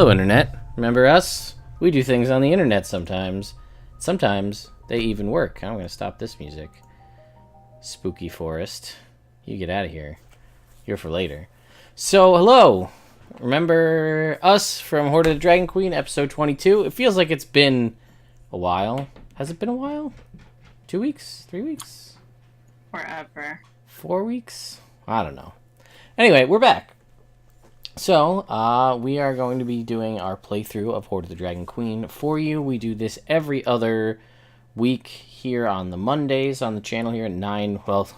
Hello, Internet. Remember us? We do things on the Internet sometimes. Sometimes they even work. I'm going to stop this music. Spooky Forest. You get out of here. Here for later. So, hello. Remember us from Hoard of the Dragon Queen, episode 22? It feels like it's been a while. Has it been a while? 2 weeks? 3 weeks? Forever. 4 weeks? I don't know. Anyway, we're back. So, we are going to be doing our playthrough of Hoard of the Dragon Queen for you. We do this every other week here on the Mondays on the channel here at 9. Well,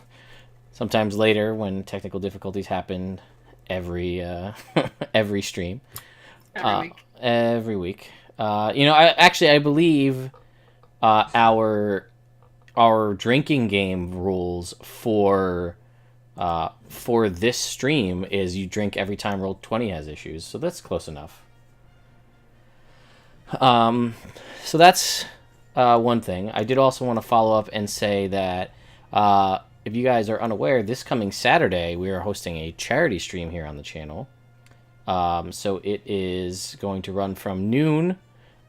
sometimes later when technical difficulties happen every every stream. Every week. I believe our drinking game rules for this stream is you drink every time Roll20 has issues, so that's close enough. So that's one thing. I did also want to follow up and say that if you guys are unaware, this coming Saturday we are hosting a charity stream here on the channel. So it is going to run from noon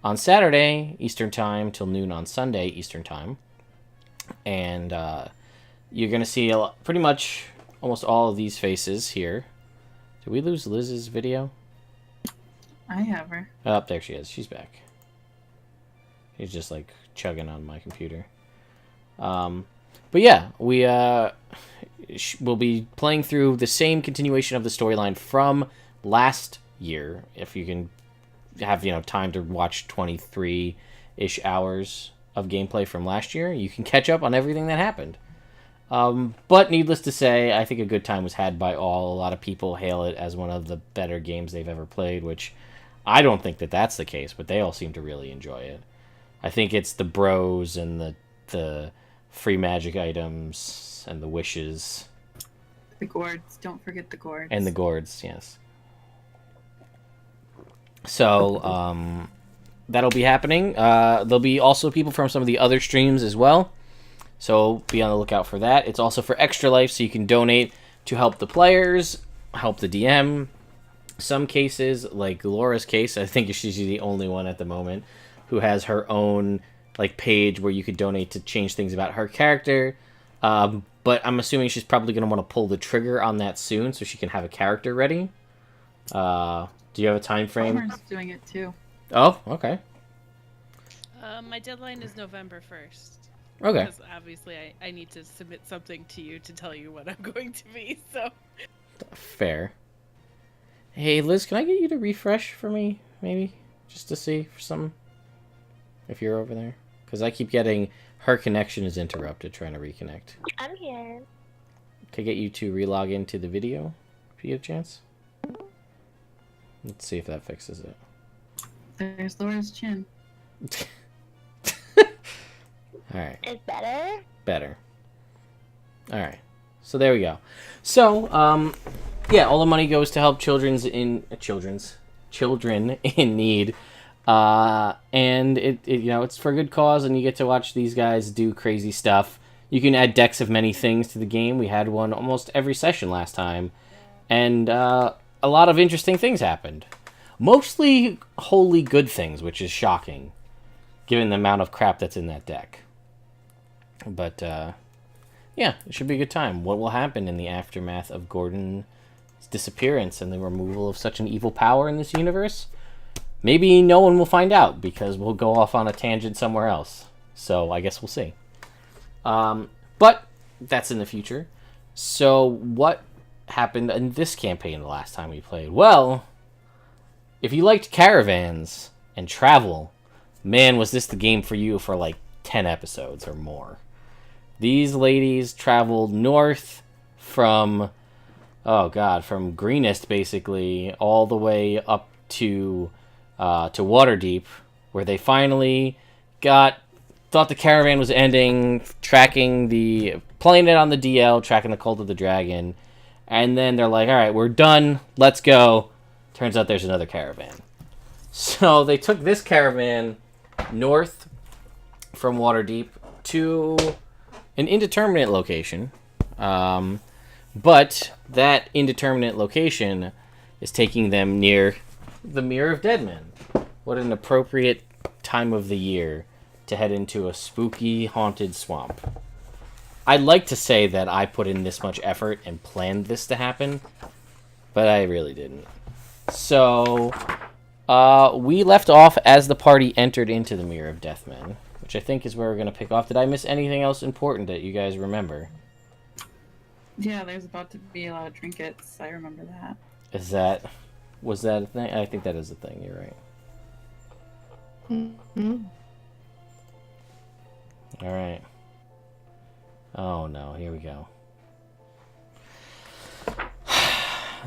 on Saturday Eastern Time till noon on Sunday Eastern Time. And you're going to see pretty much almost all of these faces here. Did we lose Liz's video? I have her. Oh, there she is. She's back. She's just like chugging on my computer. But yeah, we will be playing through the same continuation of the storyline from last year. If you can have time to watch 23-ish hours of gameplay from last year, you can catch up on everything that happened. But needless to say, I think a good time was had by all. A lot of people hail it as one of the better games they've ever played, which I don't think that that's the case, but they all seem to really enjoy it. I think it's the bros and the free magic items and the wishes. The gourds. Don't forget the gourds. And the gourds, yes. So, that'll be happening. There'll be also people from some of the other streams as well. So be on the lookout for that. It's also for Extra Life, so you can donate to help the players, help the DM. Some cases, like Laura's case, I think she's the only one at the moment who has her own page where you could donate to change things about her character. But I'm assuming she's probably going to want to pull the trigger on that soon so she can have a character ready. Do you have a time frame? Homer's doing it too. Oh, okay. My deadline is November 1st. Okay. Because obviously I need to submit something to you to tell you what I'm going to be, so... Fair. Hey, Liz, can I get you to refresh for me, maybe? Just to see for some... If you're over there. Because I keep getting... Her connection is interrupted trying to reconnect. I'm here. Can I get you to relog into the video? If you get a chance? Let's see if that fixes it. There's Laura's chin. Alright. Is better? Better. Alright. So there we go. So, yeah, all the money goes to help children in need. And it's for a good cause, and you get to watch these guys do crazy stuff. You can add decks of many things to the game. We had one almost every session last time. And a lot of interesting things happened. Mostly wholly good things, which is shocking, given the amount of crap that's in that deck. But, yeah, it should be a good time. What will happen in the aftermath of Gordon's disappearance and the removal of such an evil power in this universe? Maybe no one will find out, because we'll go off on a tangent somewhere else. So, I guess we'll see. But, that's in the future. So, what happened in this campaign the last time we played? Well, if you liked caravans and travel, man, was this the game for you for 10 episodes or more. These ladies traveled north from Greenest, basically, all the way up to Waterdeep, where they finally thought the caravan was ending, playing it on the DL, tracking the Cult of the Dragon, and then they're like, alright, we're done, let's go. Turns out there's another caravan. So they took this caravan north from Waterdeep to an indeterminate location. But that indeterminate location is taking them near the Mirror of Dead Men. What an appropriate time of the year to head into a spooky, haunted swamp. I'd like to say that I put in this much effort and planned this to happen, but I really didn't. So, we left off as the party entered into the Mirror of Deathmen, which I think is where we're going to pick off. Did I miss anything else important that you guys remember? Yeah, there's about to be a lot of trinkets. I remember that. Was that a thing? I think that is a thing, you're right. Mm-hmm. Alright. Oh no, here we go.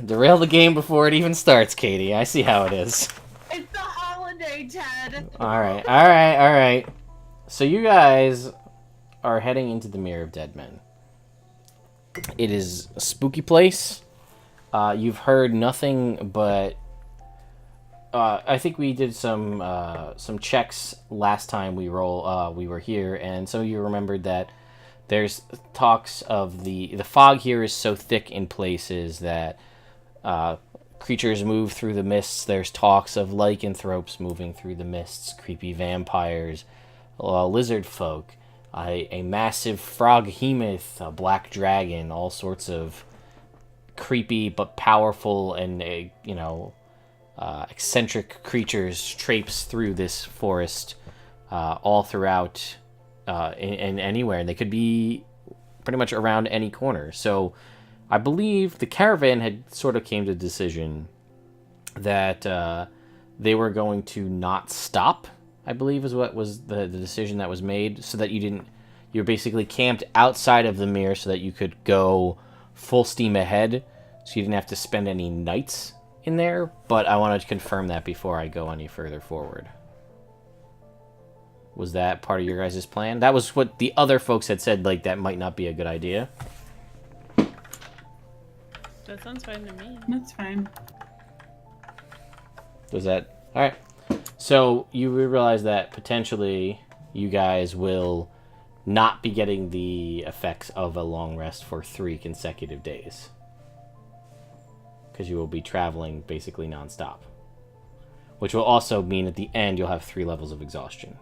Derail the game before it even starts, Katie. I see how it is. It's the holiday, Ted! Alright. So you guys are heading into the Mirror of Dead Men. It is a spooky place. You've heard nothing but... I think we did some checks last time we were here, and some of you remembered that there's talks of the fog here is so thick in places that creatures move through the mists. There's talks of lycanthropes moving through the mists, creepy vampires, lizard folk, a massive froghemoth, a black dragon, all sorts of creepy but powerful and eccentric creatures traipse through this forest all throughout and anywhere, and they could be pretty much around any corner. So I believe the caravan had sort of came to the decision that they were going to not stop, I believe is what was the decision that was made, so that you're basically camped outside of the mirror so that you could go full steam ahead, so you didn't have to spend any nights in there. But I wanted to confirm that before I go any further forward. Was that part of your guys' plan? That was what the other folks had said, like, that might not be a good idea. That sounds fine to me. That's fine. Was that... Alright. So, you realize that potentially you guys will not be getting the effects of a long rest for 3 consecutive days. Because you will be traveling basically non-stop. Which will also mean at the end you'll have 3 levels of exhaustion.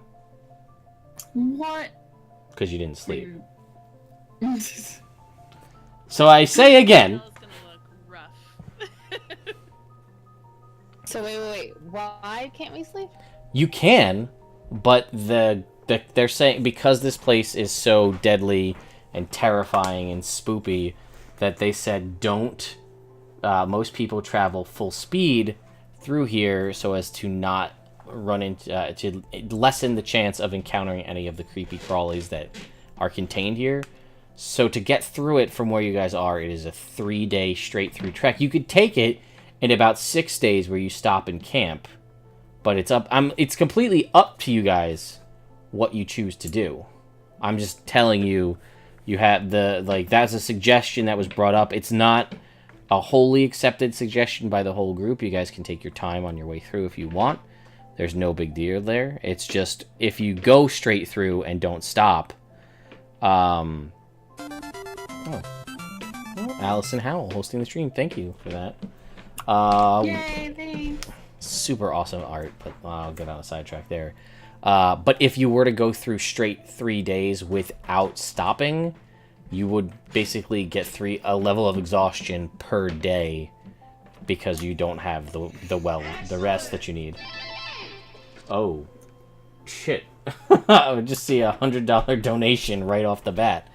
What? Because you didn't sleep. So I say again... It's gonna look rough. So wait. Why can't we sleep? You can, but they're saying because this place is so deadly and terrifying and spoopy that they said don't. Most people travel full speed through here so as to not run into to lessen the chance of encountering any of the creepy crawlies that are contained here. So to get through it from where you guys are, it is a 3-day straight through trek. You could take it in about 6 days where you stop and camp, but it's completely up to you guys what you choose to do. I'm just telling you, you have that's a suggestion that was brought up. It's not a wholly accepted suggestion by the whole group. You guys can take your time on your way through if you want. There's no big deal there. It's just if you go straight through and don't stop. Allison Howell hosting the stream. Thank you for that. Yay, thanks. Super awesome art, but I'll get on a sidetrack there. But if you were to go through straight 3 days without stopping, you would basically get a level of exhaustion per day because you don't have the rest that you need. Oh, shit. I would just see $100 donation right off the bat.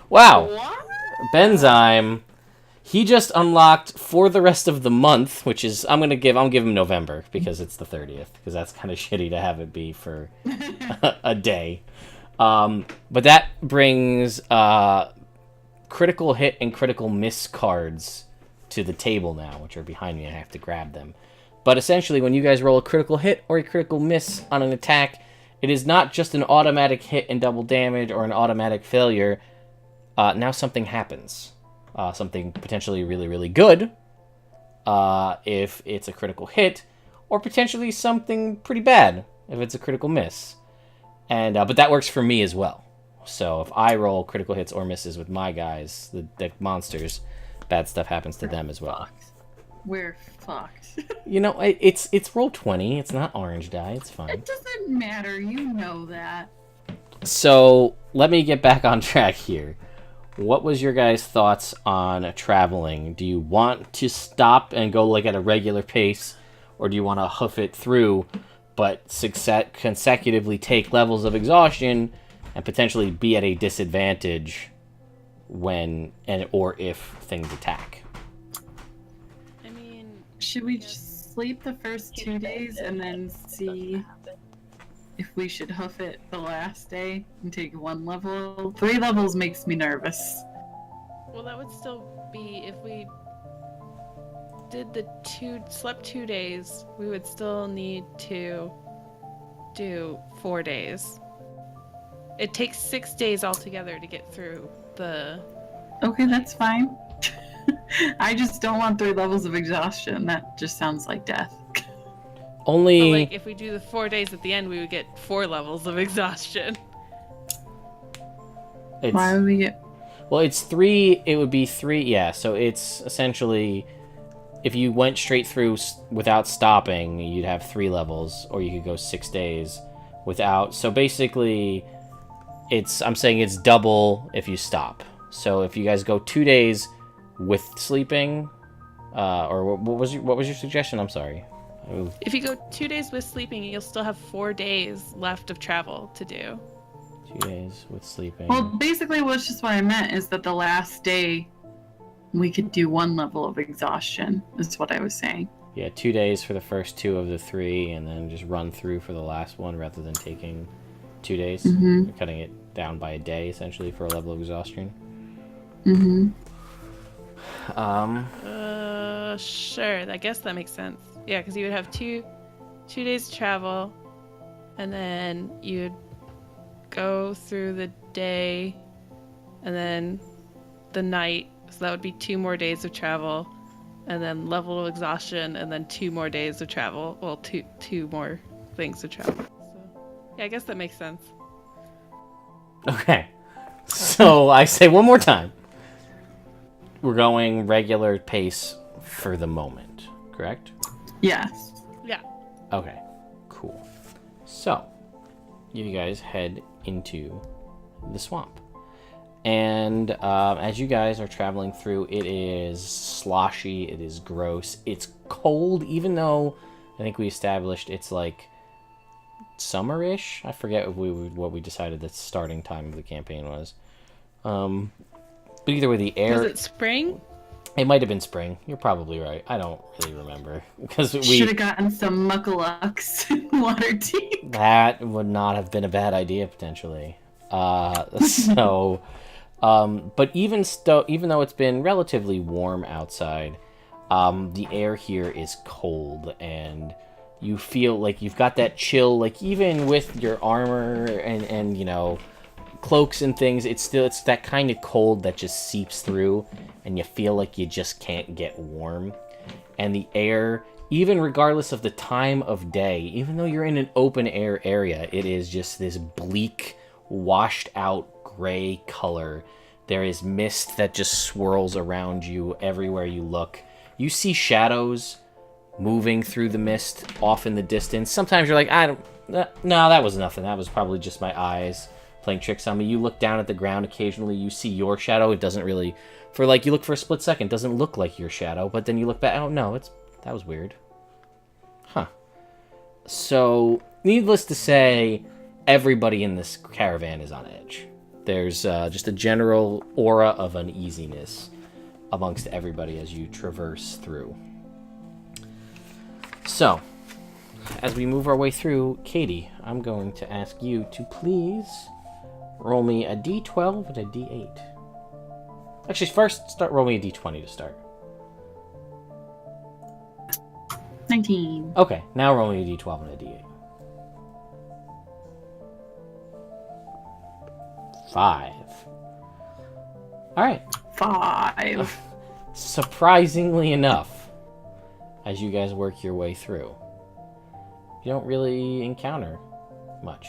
Wow. What? Benzyme, he just unlocked for the rest of the month, which is, I'm gonna give him November because it's the 30th, because that's kind of shitty to have it be for a day. But that brings critical hit and critical miss cards to the table now, which are behind me. I have to grab them. But essentially, when you guys roll a critical hit or a critical miss on an attack, it is not just an automatic hit and double damage or an automatic failure. Now something happens. Something potentially really, really good if it's a critical hit, or potentially something pretty bad if it's a critical miss. And but that works for me as well. So if I roll critical hits or misses with my guys, the monsters, bad stuff happens to them as well. we're fucked. You know, it's roll 20. It's not orange die. It's fine. It doesn't matter. You know that. So let me get back on track here. What was your guys' thoughts on traveling? Do you want to stop and go like at a regular pace, or do you want to hoof it through, but consecutively take levels of exhaustion and potentially be at a disadvantage when or if things attack? I mean, Should we just sleep the first 2 days and then see if we should hoof it the last day and take 1 level? 3 levels makes me nervous. well, that would still be if we did slept 2 days, we would still need to do 4 days. It takes 6 days altogether to get through the. Okay, that's fine. I just don't want 3 levels of exhaustion. That just sounds like death. Only But like, if we do the 4 days at the end, we would get 4 levels of exhaustion. Why would we get... Well, it's 3. It would be 3. Yeah, so it's essentially, if you went straight through without stopping, you'd have 3 levels, or you could go 6 days without. So basically, I'm saying it's double if you stop. So if you guys go 2 days with sleeping, or what was your suggestion? I'm sorry. If you go 2 days with sleeping, you'll still have 4 days left of travel to do. 2 days with sleeping. Well, basically, what's just what I meant is that the last day we could do 1 level of exhaustion, is what I was saying. Yeah, 2 days for the first 2 of the 3, and then just run through for the last one rather than taking 2 days. Mm-hmm. You're cutting it down by a day, essentially, for a level of exhaustion. Mm-hmm. Sure. I guess that makes sense. Yeah, because you would have 2 days to travel, and then you'd go through the day, and then the night. So that would be 2 more days of travel, and then level of exhaustion, and then 2 more days of travel. Well, two more things to travel. So, yeah, I guess that makes sense. Okay. So I say one more time. We're going regular pace for the moment, correct? Yes. Yeah. Okay, cool. So, you guys head into the swamp. And as you guys are traveling through, it is sloshy, it is gross, it's cold, even though I think we established it's like summer-ish. I forget what we decided the starting time of the campaign was. But either way, the air... Was it spring? It might have been spring. You're probably right. I don't really remember. Because we should have gotten some muckalucks and water tea. That would not have been a bad idea, potentially. But even though it's been relatively warm outside, the air here is cold, and you feel like you've got that chill, like even with your armor and you know, cloaks and things, it's that kind of cold that just seeps through, and you feel like you just can't get warm. And the air, even regardless of the time of day, even though you're in an open air area, it is just this bleak, washed out gray color. There is mist that just swirls around you everywhere you look. You see shadows moving through the mist off in the distance. Sometimes you're like, no, that was nothing. That was probably just my eyes playing tricks on me. You look down at the ground occasionally, you see your shadow. It doesn't really, you look for a split second, it doesn't look like your shadow, but then you look back, oh no, that was weird. Huh. So, needless to say, everybody in this caravan is on edge. There's just a general aura of uneasiness amongst everybody as you traverse through. So, as we move our way through, Katie, I'm going to ask you to please roll me a d12 and a d8. Actually, first, roll me a d20 to start. 19. Okay, now roll me a d12 and a d8. 5. Alright. 5. Surprisingly enough, as you guys work your way through, you don't really encounter much.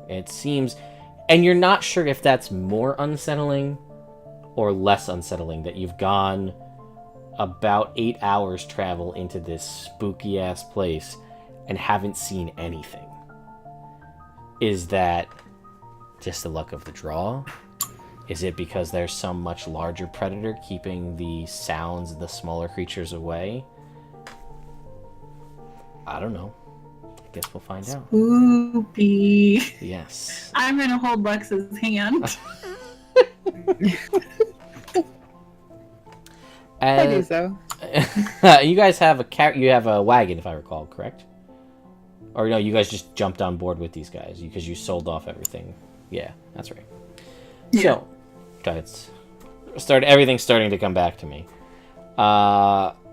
It seems, and you're not sure if that's more unsettling or less unsettling, that you've gone about 8 hours travel into this spooky ass place and haven't seen anything. Is that just the luck of the draw? Is it because there's some much larger predator keeping the sounds of the smaller creatures away? I don't know. I guess we'll find out. Spoopy. Yes. I'm gonna hold Lex's hand. I do so. You guys have you have a wagon, if I recall, correct? Or no, you guys just jumped on board with these guys because you sold off everything. Yeah, that's right. Yeah. So, everything's starting to come back to me.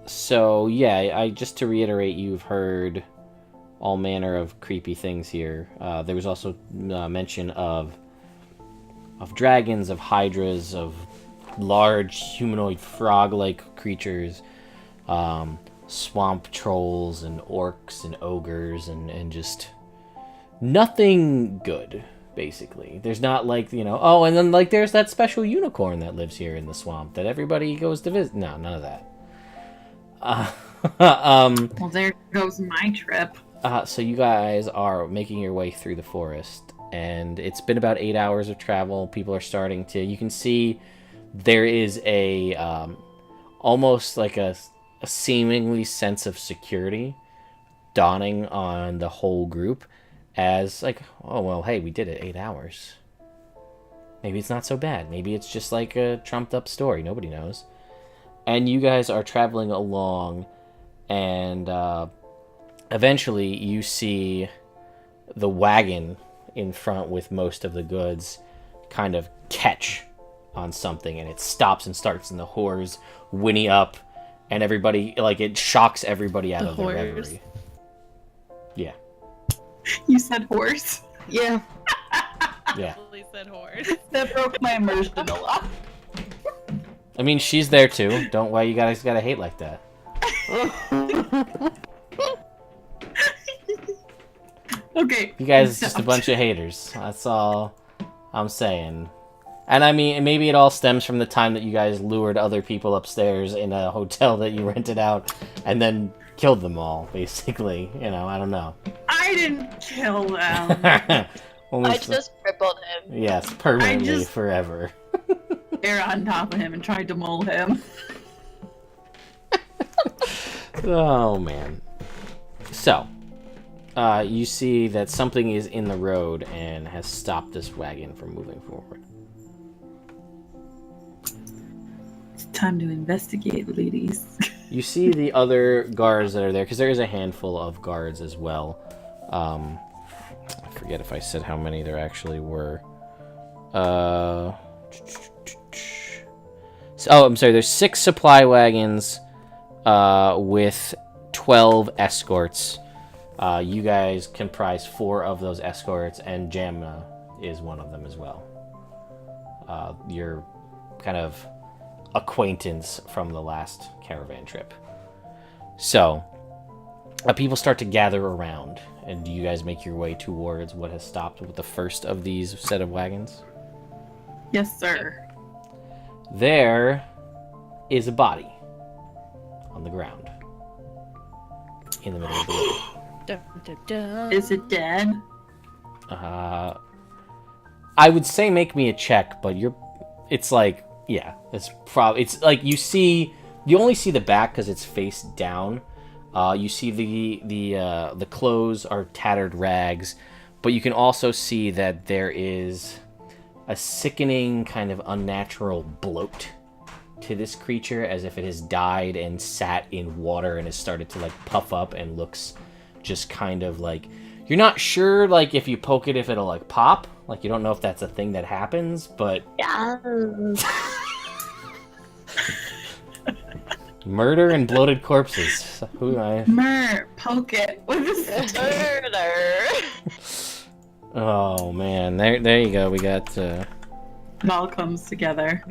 So yeah, I just to reiterate, you've heard all manner of creepy things here. There was also mention of dragons, of hydras, of large humanoid frog-like creatures, swamp trolls and orcs and ogres and just nothing good, basically. There's not like, oh, and then like there's that special unicorn that lives here in the swamp that everybody goes to visit. No, none of that. Well, there goes my trip. So you guys are making your way through the forest, and it's been about 8 hours of travel. People are starting to, you can see there is a almost like a seemingly sense of security dawning on the whole group as like, oh, well, hey, we did it 8 hours. Maybe it's not so bad. Maybe it's just like a trumped up story. Nobody knows. And you guys are traveling along, and eventually you see the wagon in front with most of the goods kind of catch on something, and it stops and starts, and the whores whinny up, and everybody, like, it shocks everybody out of their reverie. Yeah. You said horse? Yeah. Yeah. Totally said Hoard. That broke my immersion a lot. I mean, she's there too. Don't why you guys gotta hate like that. Okay. You guys are just a bunch of haters. That's all I'm saying. And I mean, maybe it all stems from the time that you guys lured other people upstairs in a hotel that you rented out and then killed them all, basically. I don't know. I didn't kill them. I just crippled him. Yes, permanently, forever. They're on top of him and tried to maul him. Oh, man. So, you see that something is in the road and has stopped this wagon from moving forward. It's time to investigate, ladies. You see the other guards that are there, because there is a handful of guards as well. I forget if I said how many there actually were. I'm sorry, there's 6 supply wagons with 12 escorts. You guys comprise 4 of those escorts, and Jamna is one of them as well. Your kind of acquaintance from the last caravan trip. So, people start to gather around, and do you guys make your way towards what has stopped with the first of these set of wagons? Yes, sir. There is a body on the ground in the middle of the road. Dun, dun, dun. Is it dead? I would say make me a check, but it's like, yeah, it's like you only see the back because it's face down. You see the clothes are tattered rags, but you can also see that there is a sickening kind of unnatural bloat to this creature, as if it has died and sat in water and has started to like puff up and looks just kind of like, you're not sure like if you poke it if it'll like pop, like you don't know if that's a thing that happens, but Yeah. murder and bloated corpses. Poke it with a Murder. Oh man, there you go. We got It all comes together.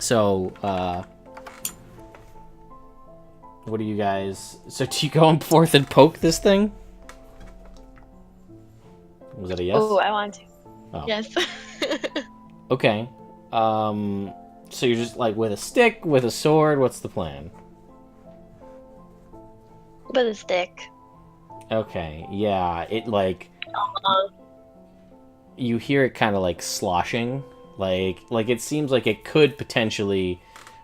So, what do you guys... So do you go forth and poke this thing? Was it a yes? Oh, I want to. Oh. Yes. Okay. So you're just like with a stick, with a sword. What's the plan? With a stick. Okay, yeah, it like you hear it kind of like sloshing, like it seems like it could potentially,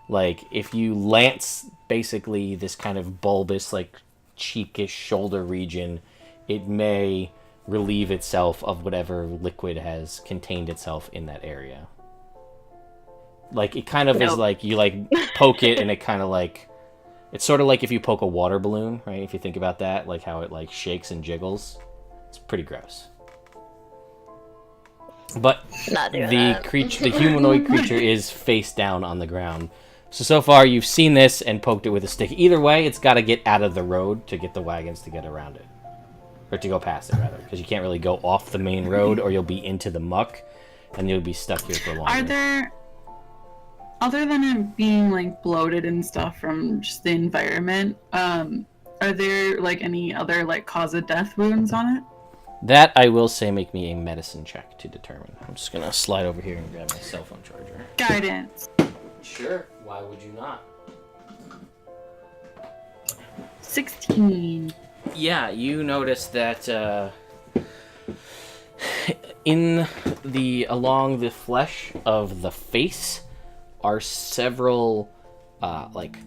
like if you lance basically this kind of bulbous like cheekish shoulder region, it may relieve itself of whatever liquid has contained itself in that area. Like it kind of is like you like poke it and it kind of like. It's sort of like if you poke a water balloon, right? If you think about that, like how it like shakes and jiggles. It's pretty gross. But the humanoid creature is face down on the ground. So far you've seen this and poked it with a stick. Either way, it's got to get out of the road to get the wagons to get around it. Or to go past it, rather. Because you can't really go off the main road or you'll be into the muck and you'll be stuck here for longer. Are there... Other than it being like bloated and stuff from just the environment, are there like any other like cause of death wounds on it? That I will say make me a medicine check to determine. I'm just gonna slide over here and grab my cell phone charger. Guidance. Sure. Why would you not? 16. Yeah, you notice that along the flesh of the face are several like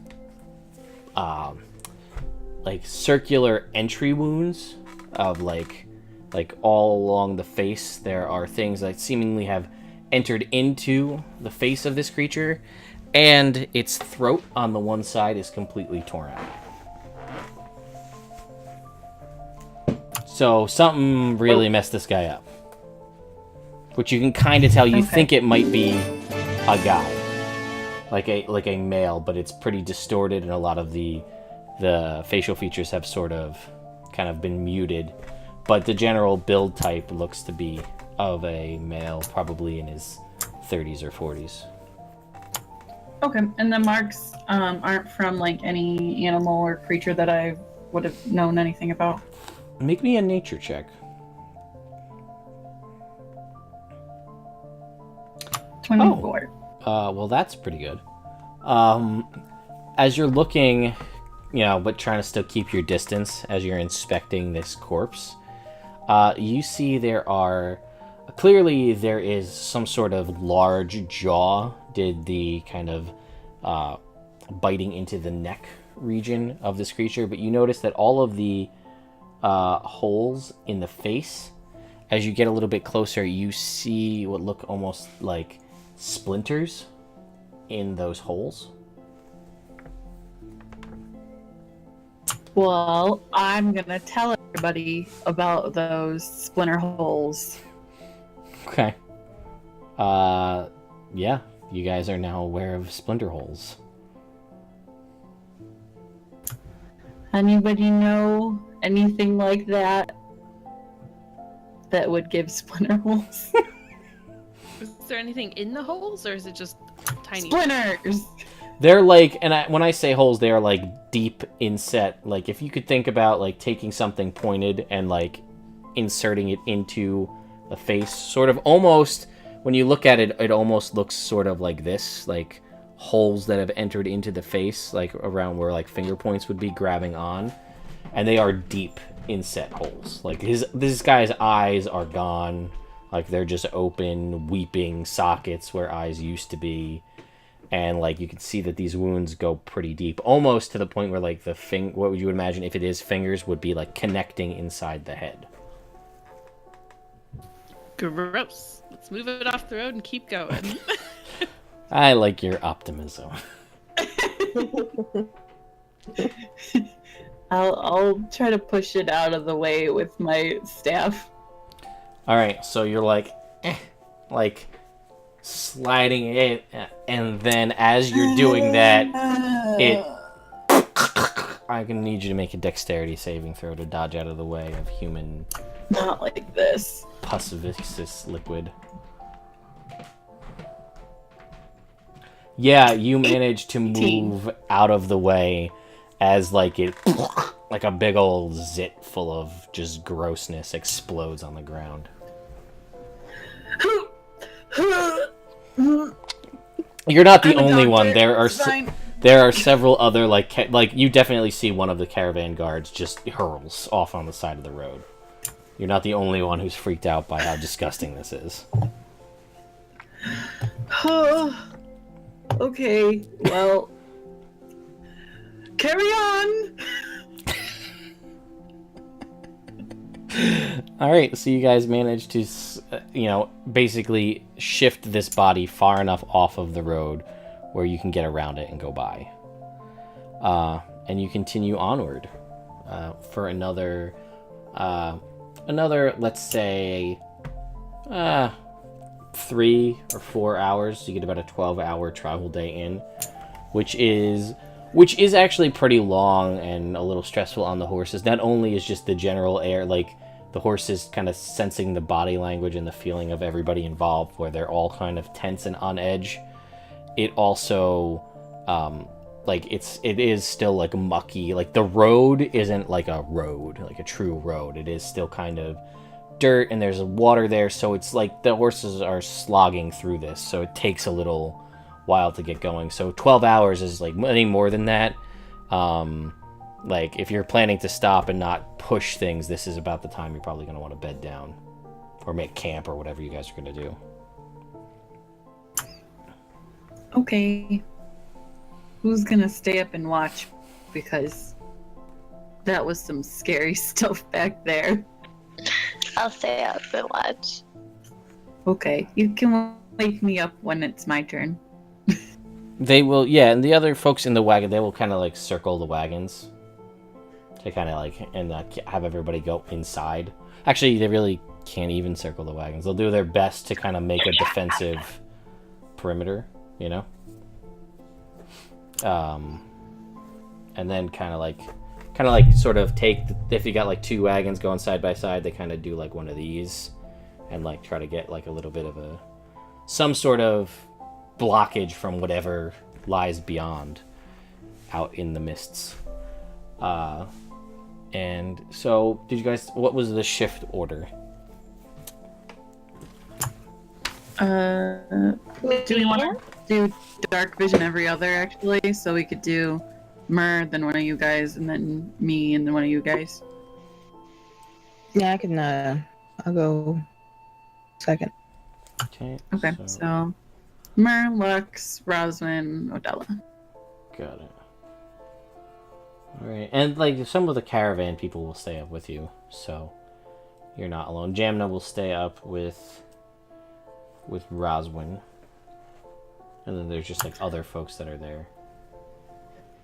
circular entry wounds of like all along the face. There are things that seemingly have entered into the face of this creature, and its throat on the one side is completely torn out. So something really messed this guy up, which you can kind of tell. You think it might be a guy. Like a male, but it's pretty distorted, and a lot of the facial features have sort of kind of been muted. But the general build type looks to be of a male, probably in his 30s or 40s. Okay, and the marks aren't from like any animal or creature that I would have known anything about. Make me a nature check. 24. Well, that's pretty good. As you're looking, but trying to still keep your distance as you're inspecting this corpse, you see there is some sort of large jaw did the kind of biting into the neck region of this creature, but you notice that all of the holes in the face, as you get a little bit closer, you see what look almost like splinters in those holes. Well, I'm gonna tell everybody about those splinter holes. Okay. Yeah, you guys are now aware of splinter holes. Anybody know anything like that would give splinter holes? Is there anything in the holes, or is it just tiny? Splinters! They're like, when I say holes, they are like deep inset. Like if you could think about like taking something pointed and like inserting it into a face, sort of almost, when you look at it, it almost looks sort of like this, like holes that have entered into the face, like around where like finger points would be grabbing on, and they are deep inset holes. Like this guy's eyes are gone. Like they're just open, weeping sockets where eyes used to be. And like you can see that these wounds go pretty deep, almost to the point where like what would you imagine if it is fingers would be like connecting inside the head. Gross. Let's move it off the road and keep going. I like your optimism. I'll try to push it out of the way with my staff. All right, so you're like sliding it, and then as you're doing that, I'm gonna need you to make a dexterity saving throw to dodge out of the way of human. Not like this. Pus viscous liquid. Yeah, you manage to move out of the way as like it, like a big old zit full of just grossness explodes on the ground. You're not the I'm a only one. doctor, There are it's fine. there are several other like you definitely see one of the caravan guards just hurls off on the side of the road. You're not the only one who's freaked out by how disgusting this is. Okay, well, carry on. All right, so you guys managed to, basically shift this body far enough off of the road where you can get around it and go by. And you continue onward for another, let's say, 3 or 4 hours. So you get about a 12-hour travel day in, which is actually pretty long and a little stressful on the horses. Not only is just the general air, like the horses kind of sensing the body language and the feeling of everybody involved, where they're all kind of tense and on edge. It also, it is still like mucky. Like the road isn't like a road, like a true road. It is still kind of dirt and there's water there. So it's like the horses are slogging through this. So it takes a little while to get going. So 12 hours is like any more than that. Like if you're planning to stop and not push things, this is about the time you're probably going to want to bed down or make camp or whatever you guys are going to do. Okay. Who's gonna stay up and watch? Because that was some scary stuff back there. I'll stay up and watch. Okay, you can wake me up when it's my turn. They will, yeah, and the other folks in the wagon, they will kind of like circle the wagons to kind of like, and have everybody go inside. Actually, they really can't even circle the wagons. They'll do their best to kind of make a defensive perimeter, you know? And then kind of like sort of take, if you got like 2 wagons going side by side, they kind of do like one of these and like try to get like a little bit of some sort of blockage from whatever lies beyond out in the mists. And so did you guys, what was the shift order? Do we want to do dark vision every other actually, so we could do Mer, then one of you guys, and then me, and then one of you guys? Yeah, I can, I'll go second. Okay, so Mer, Lux, Roswin, Odella. got it. Alright, and like some of the caravan people will stay up with you, so you're not alone. Jamna will stay up with Roswin. And then there's just like other folks that are there.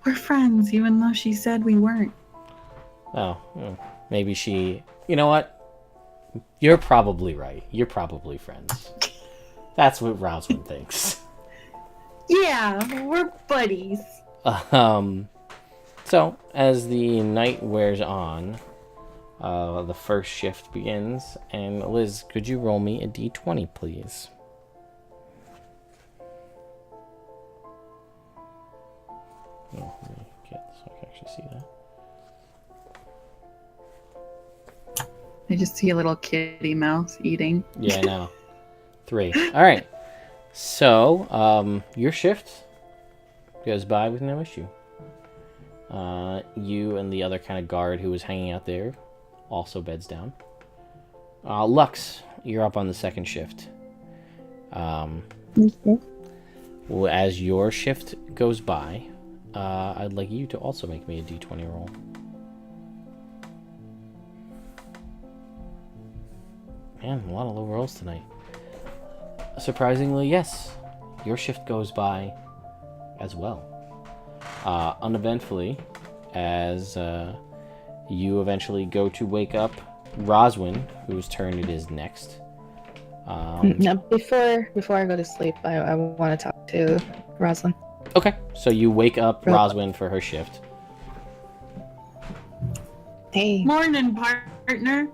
We're friends, even though she said we weren't. Oh, maybe she... You know what? You're probably right. You're probably friends. That's what Roswin thinks. Yeah, we're buddies. So, as the night wears on, the first shift begins. And Liz, could you roll me a d20, please? Oh, let me get so I can actually see that. I just see a little kitty mouse eating. Yeah, I know. 3. Alright. So, your shift goes by with no issue. You and the other kind of guard who was hanging out there also beds down. Lux, you're up on the second shift. Okay. Well, as your shift goes by, I'd like you to also make me a d20 roll. Man, a lot of low rolls tonight. Surprisingly, yes, your shift goes by as well. Uneventfully, as you eventually go to wake up Roswin, whose turn it is next. Now, before I go to sleep, I want to talk to Rosalind. Okay, so you wake up Real- Roswin for her shift. Hey, Morning, partner.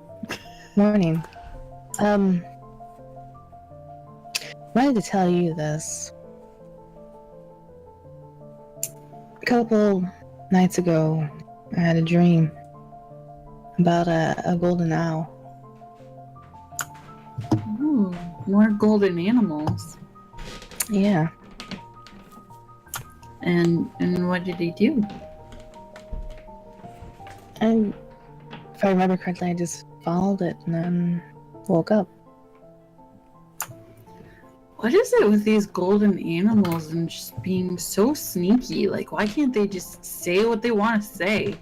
morning. Wanted to tell you this. A couple nights ago, I had a dream about a golden owl. Ooh, more golden animals. Yeah. And what did he do? And if I remember correctly, I just followed it and then woke up. What is it with these golden animals and just being so sneaky? Like, why can't they just say what they want to say?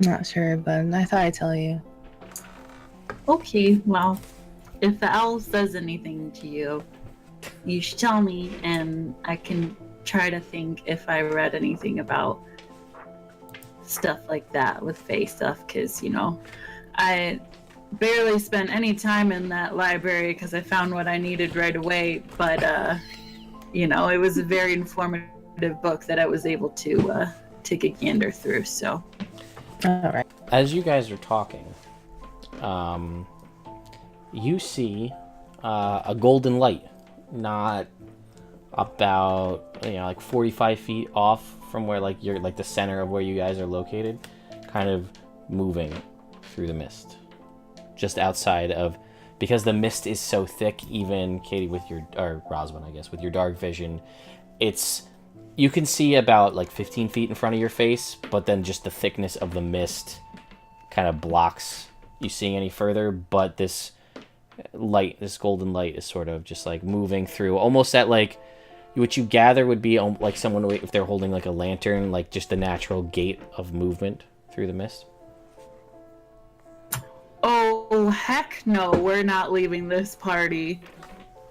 Not sure, but I thought I'd tell you. Okay, well, if the owl says anything to you, you should tell me, and I can try to think if I read anything about stuff like that with Fae stuff, because, you know, I barely spent any time in that library because I found what I needed right away, but, you know, it was a very informative book that I was able to take a gander through, so. All right. As you guys are talking, you see a golden light, not about, you know, like 45 feet off from where, like, you're, like, the center of where you guys are located, kind of moving through the mist. Just outside of, because the mist is so thick, even Katie with your, or Roswin, I guess, with your dark vision, you can see about like 15 feet in front of your face, but then just the thickness of the mist kind of blocks you seeing any further. But this light, this golden light, is sort of just like moving through, almost at like what you gather would be like someone, if they're holding like a lantern, like just the natural gait of movement through the mist. Oh, heck no, we're not leaving this party.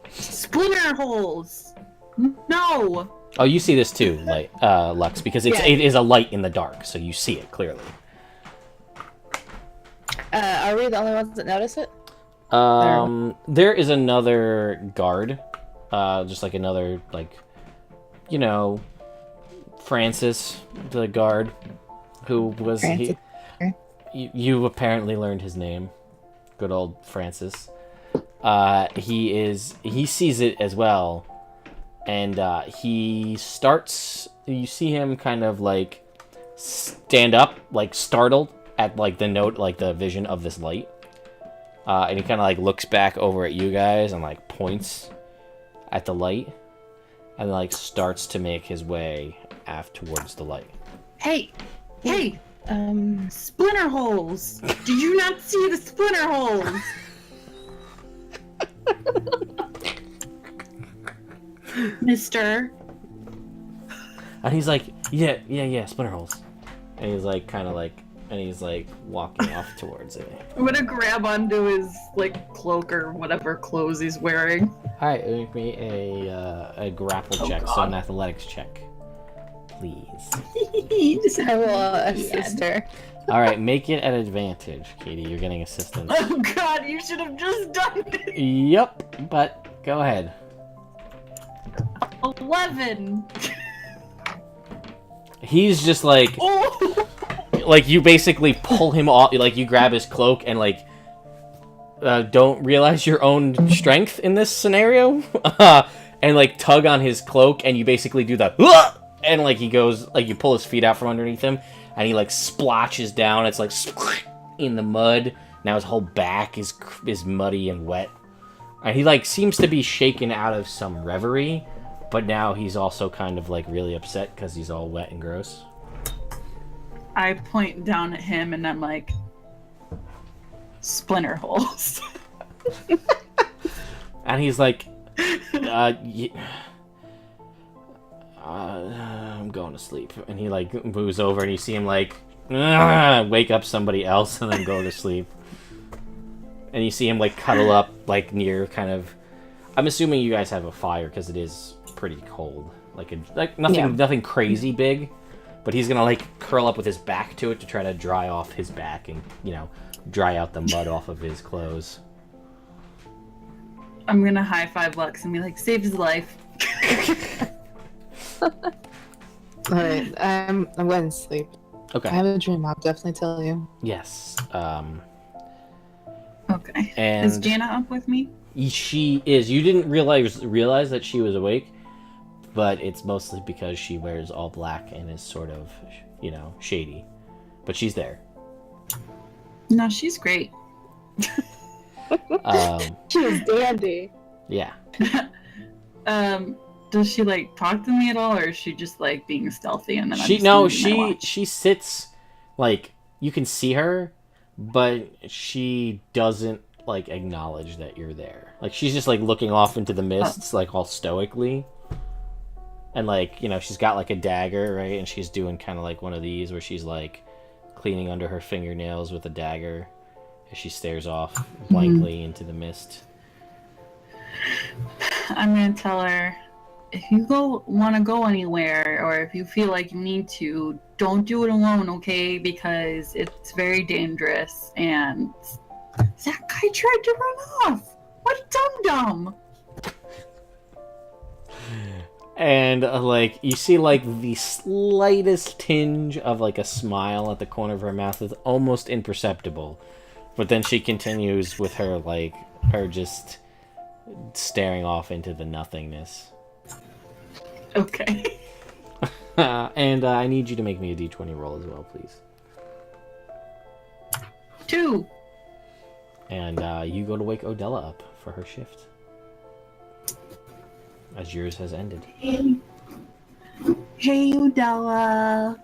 Splinter holes! No! Oh, you see this too, Lux, because it is a light in the dark, so you see it clearly. Are we the only ones that notice it? There is another guard, just like another, like, you know, Francis, the guard, who was Francis. You apparently learned his name. Good old Francis. He sees it as well, and he starts. You see him kind of like stand up, like startled at like the note, like the vision of this light, and he kind of like looks back over at you guys and like points at the light, and like starts to make his way towards the light. Hey! Splinter holes! Did you not see the splinter holes? Mister? And he's like, yeah, splinter holes. And he's like, kind of like, and he's like walking off towards it. I'm gonna grab onto his, like, cloak or whatever clothes he's wearing. Alright, make me a grapple check, so an athletics check. Please. I will assist her. Alright, make it an advantage, Katie. You're getting assistance. Oh god, you should have just done it! Yep, but go ahead. 11! He's just like... Oh! Like, you basically pull him off, like, you grab his cloak and, like, don't realize your own strength in this scenario, and, like, tug on his cloak, and you basically do the, and, like, he goes, like, you pull his feet out from underneath him, and he, like, splotches down, it's, like, in the mud. Now his whole back is muddy and wet. And he, like, seems to be shaken out of some reverie, but now he's also kind of, like, really upset because he's all wet and gross. I point down at him and I'm like, splinter holes. And he's like, I'm going to sleep. And he like moves over and you see him like wake up somebody else and then go to sleep. And you see him like cuddle up like near kind of, I'm assuming you guys have a fire because it is pretty cold. Like nothing crazy big. But he's gonna like curl up with his back to it to try to dry off his back and, you know, dry out the mud off of his clothes. I'm gonna high five Lux and be like, saved his life. Alright, I'm going to sleep. Okay. I have a dream, I'll definitely tell you. Yes. Okay. And is Jana up with me? She is. You didn't realize that she was awake, but it's mostly because she wears all black and is sort of, you know, shady. But she's there. No, she's great. She's dandy. Yeah. does she like talk to me at all, or is she just like being stealthy and then I'm She just no, moving my watch? she sits like you can see her, but she doesn't like acknowledge that you're there. Like she's just like looking off into the mists, like all stoically. And like, you know, she's got like a dagger, right? And she's doing kind of like one of these where she's like cleaning under her fingernails with a dagger as she stares off blankly into the mist. I'm gonna tell her, if you want to go anywhere, or if you feel like you need to, don't do it alone, okay? Because it's very dangerous. And that guy tried to run off. What a dum-dum! And like you see like the slightest tinge of like a smile at the corner of her mouth is almost imperceptible. But then she continues with her like her just staring off into the nothingness. Okay. And I need you to make me a d20 roll as well, please. 2. And you go to wake Odella up for her shift. As yours has ended. Hey, Udella.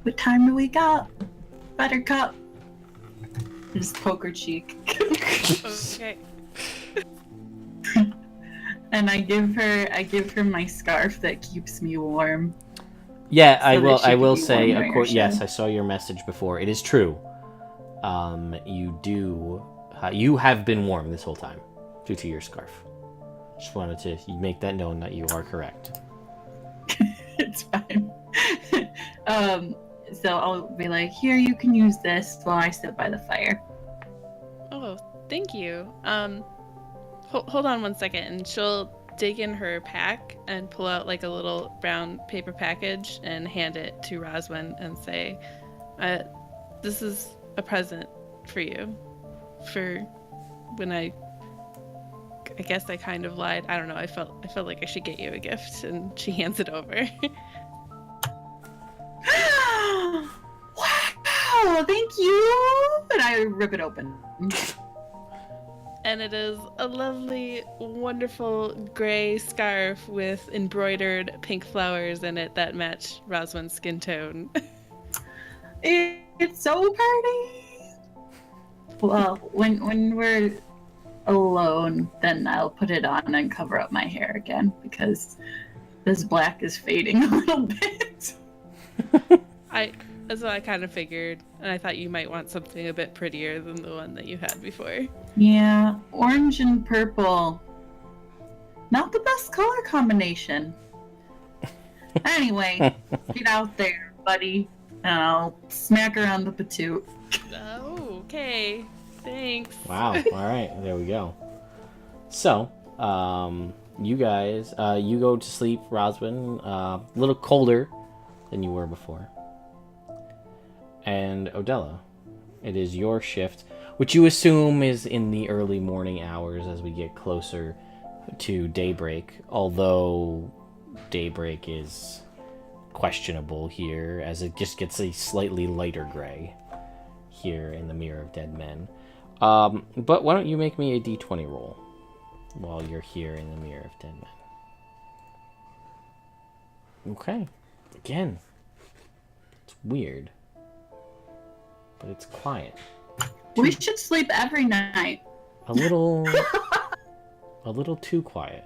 What time do we got? Buttercup. Just poker cheek. Okay. And I give her my scarf that keeps me warm. Yeah, So I that will. she I can will be say, warm of during course. her Yes, shift. I saw your message before. It is true. You do. You have been warm this whole time due to your scarf. Just wanted to make that known that you are correct. It's fine. So I'll be like, here, you can use this while I sit by the fire. Oh, thank you. Hold on one second, and she'll dig in her pack and pull out like a little brown paper package and hand it to Roswin and say, "This is a present for you. For when I guess I kind of lied. I don't know. I felt like I should get you a gift," and she hands it over. Wow, thank you! And I rip it open. And it is a lovely, wonderful gray scarf with embroidered pink flowers in it that match Roswin's skin tone. It's so pretty! Well, when we're alone, then I'll put it on and cover up my hair again, because this black is fading a little bit. That's what I kind of figured, and I thought you might want something a bit prettier than the one that you had before. Yeah, orange and purple. Not the best color combination. Anyway, get out there, buddy, and I'll smack her on the patoot. Oh, okay. Thanks. Wow. All right. There we go. So, you guys, you go to sleep, Roswin, a little colder than you were before. And Odella, it is your shift, which you assume is in the early morning hours as we get closer to daybreak, although daybreak is questionable here as it just gets a slightly lighter gray here in the Mirror of Dead Men. But why don't you make me a d20 roll while you're here in the Mirror of Dead Men. Okay. Again, it's weird, but it's quiet. We should sleep every night. A little too quiet.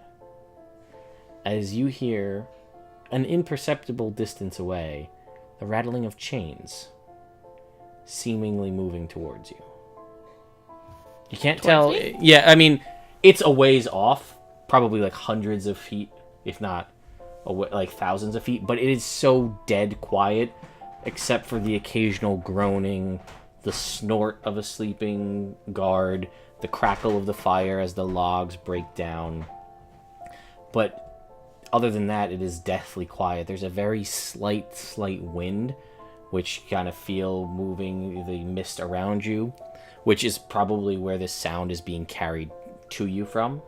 As you hear, an imperceptible distance away, the rattling of chains, seemingly moving towards you. You can't tell. me? Yeah, I mean, it's a ways off, probably like hundreds of feet, if not like thousands of feet, but it is so dead quiet, except for the occasional groaning, the snort of a sleeping guard, the crackle of the fire as the logs break down. But other than that, it is deathly quiet. There's a very slight wind, which kind of feel moving the mist around you, which is probably where this sound is being carried to you from.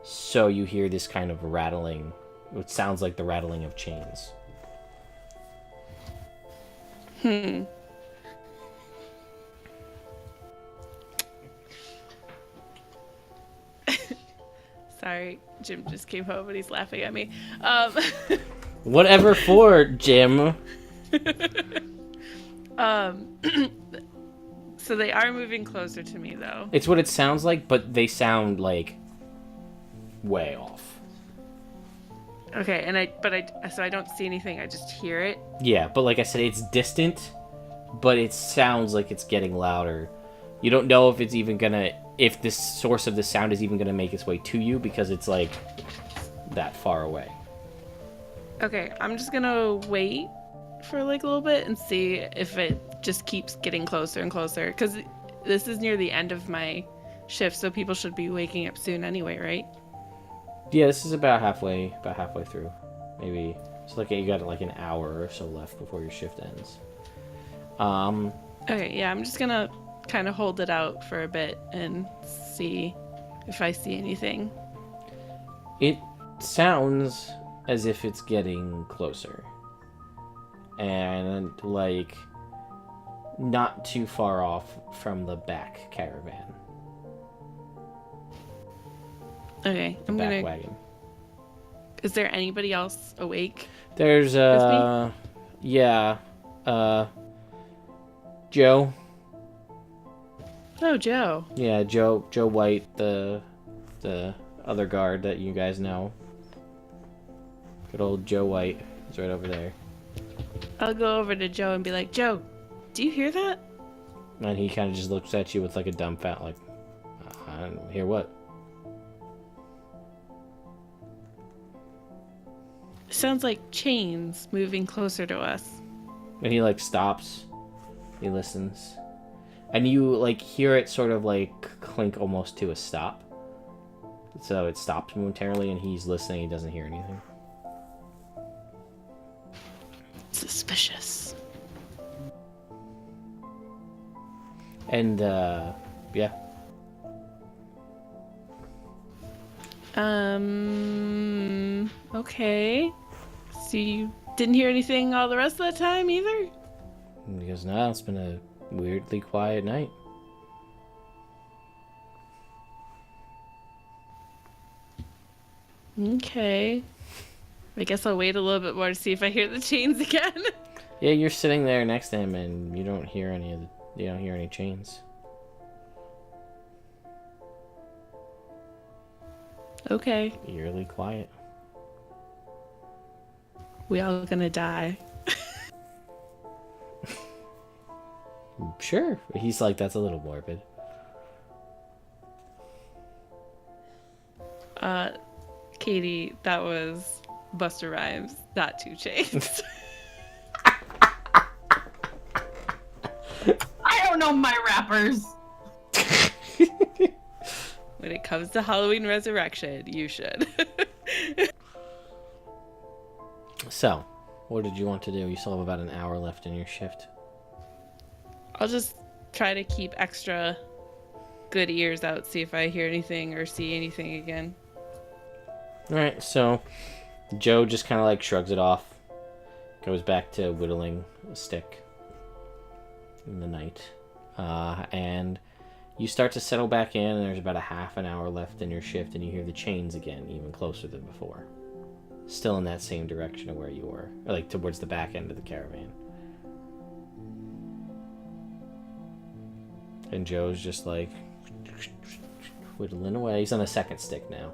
So you hear this kind of rattling, which sounds like the rattling of chains. Sorry, Jim just came home and he's laughing at me. Whatever for, Jim. So they are moving closer to me, though. It's what it sounds like, but they sound like way off. Okay, so I don't see anything. I just hear it. Yeah, but like I said, it's distant, but it sounds like it's getting louder. You don't know if it's even gonna, if this source of the sound is even gonna make its way to you because it's like that far away. Okay, I'm just gonna wait for like a little bit and see if it just keeps getting closer and closer, because this is near the end of my shift, so people should be waking up soon anyway, right? Yeah, this is about halfway through. Maybe it's like you got like an hour or so left before your shift ends. Okay, yeah, I'm just gonna kind of hold it out for a bit and see if I see anything. It sounds as if it's getting closer. And like not too far off from the back caravan. Okay, I'm Back gonna. wagon. Is there anybody else awake? There's Joe. Oh, Joe. Yeah, Joe White, the other guard that you guys know. Good old Joe White is right over there. I'll go over to Joe and be like, Joe, do you hear that? And he kind of just looks at you with like a dumb fat, like, I don't hear what? Sounds like chains moving closer to us. And he like stops. He listens. And you like hear it sort of like clink almost to a stop. So it stops momentarily and he's listening, he doesn't hear anything. Suspicious. And yeah. Okay. So you didn't hear anything all the rest of the time either? Because now it's been a weirdly quiet night. Okay. I guess I'll wait a little bit more to see if I hear the chains again. Yeah, you're sitting there next to him and you don't hear any chains. Okay. Eerily quiet. We all gonna die. Sure. He's like, that's a little morbid. Katie, that was Buster Rhymes, not 2 Chainz. I don't know my rappers. When it comes to Halloween Resurrection, you should. So, what did you want to do? You still have about an hour left in your shift. I'll just try to keep extra good ears out, see if I hear anything or see anything again. Alright, so Joe just kind of like shrugs it off. Goes back to whittling a stick in the night. And you start to settle back in, and there's about a half an hour left in your shift, and you hear the chains again, even closer than before. Still in that same direction of where you were, or like towards the back end of the caravan. And Joe's just like whittling away. He's on a second stick now.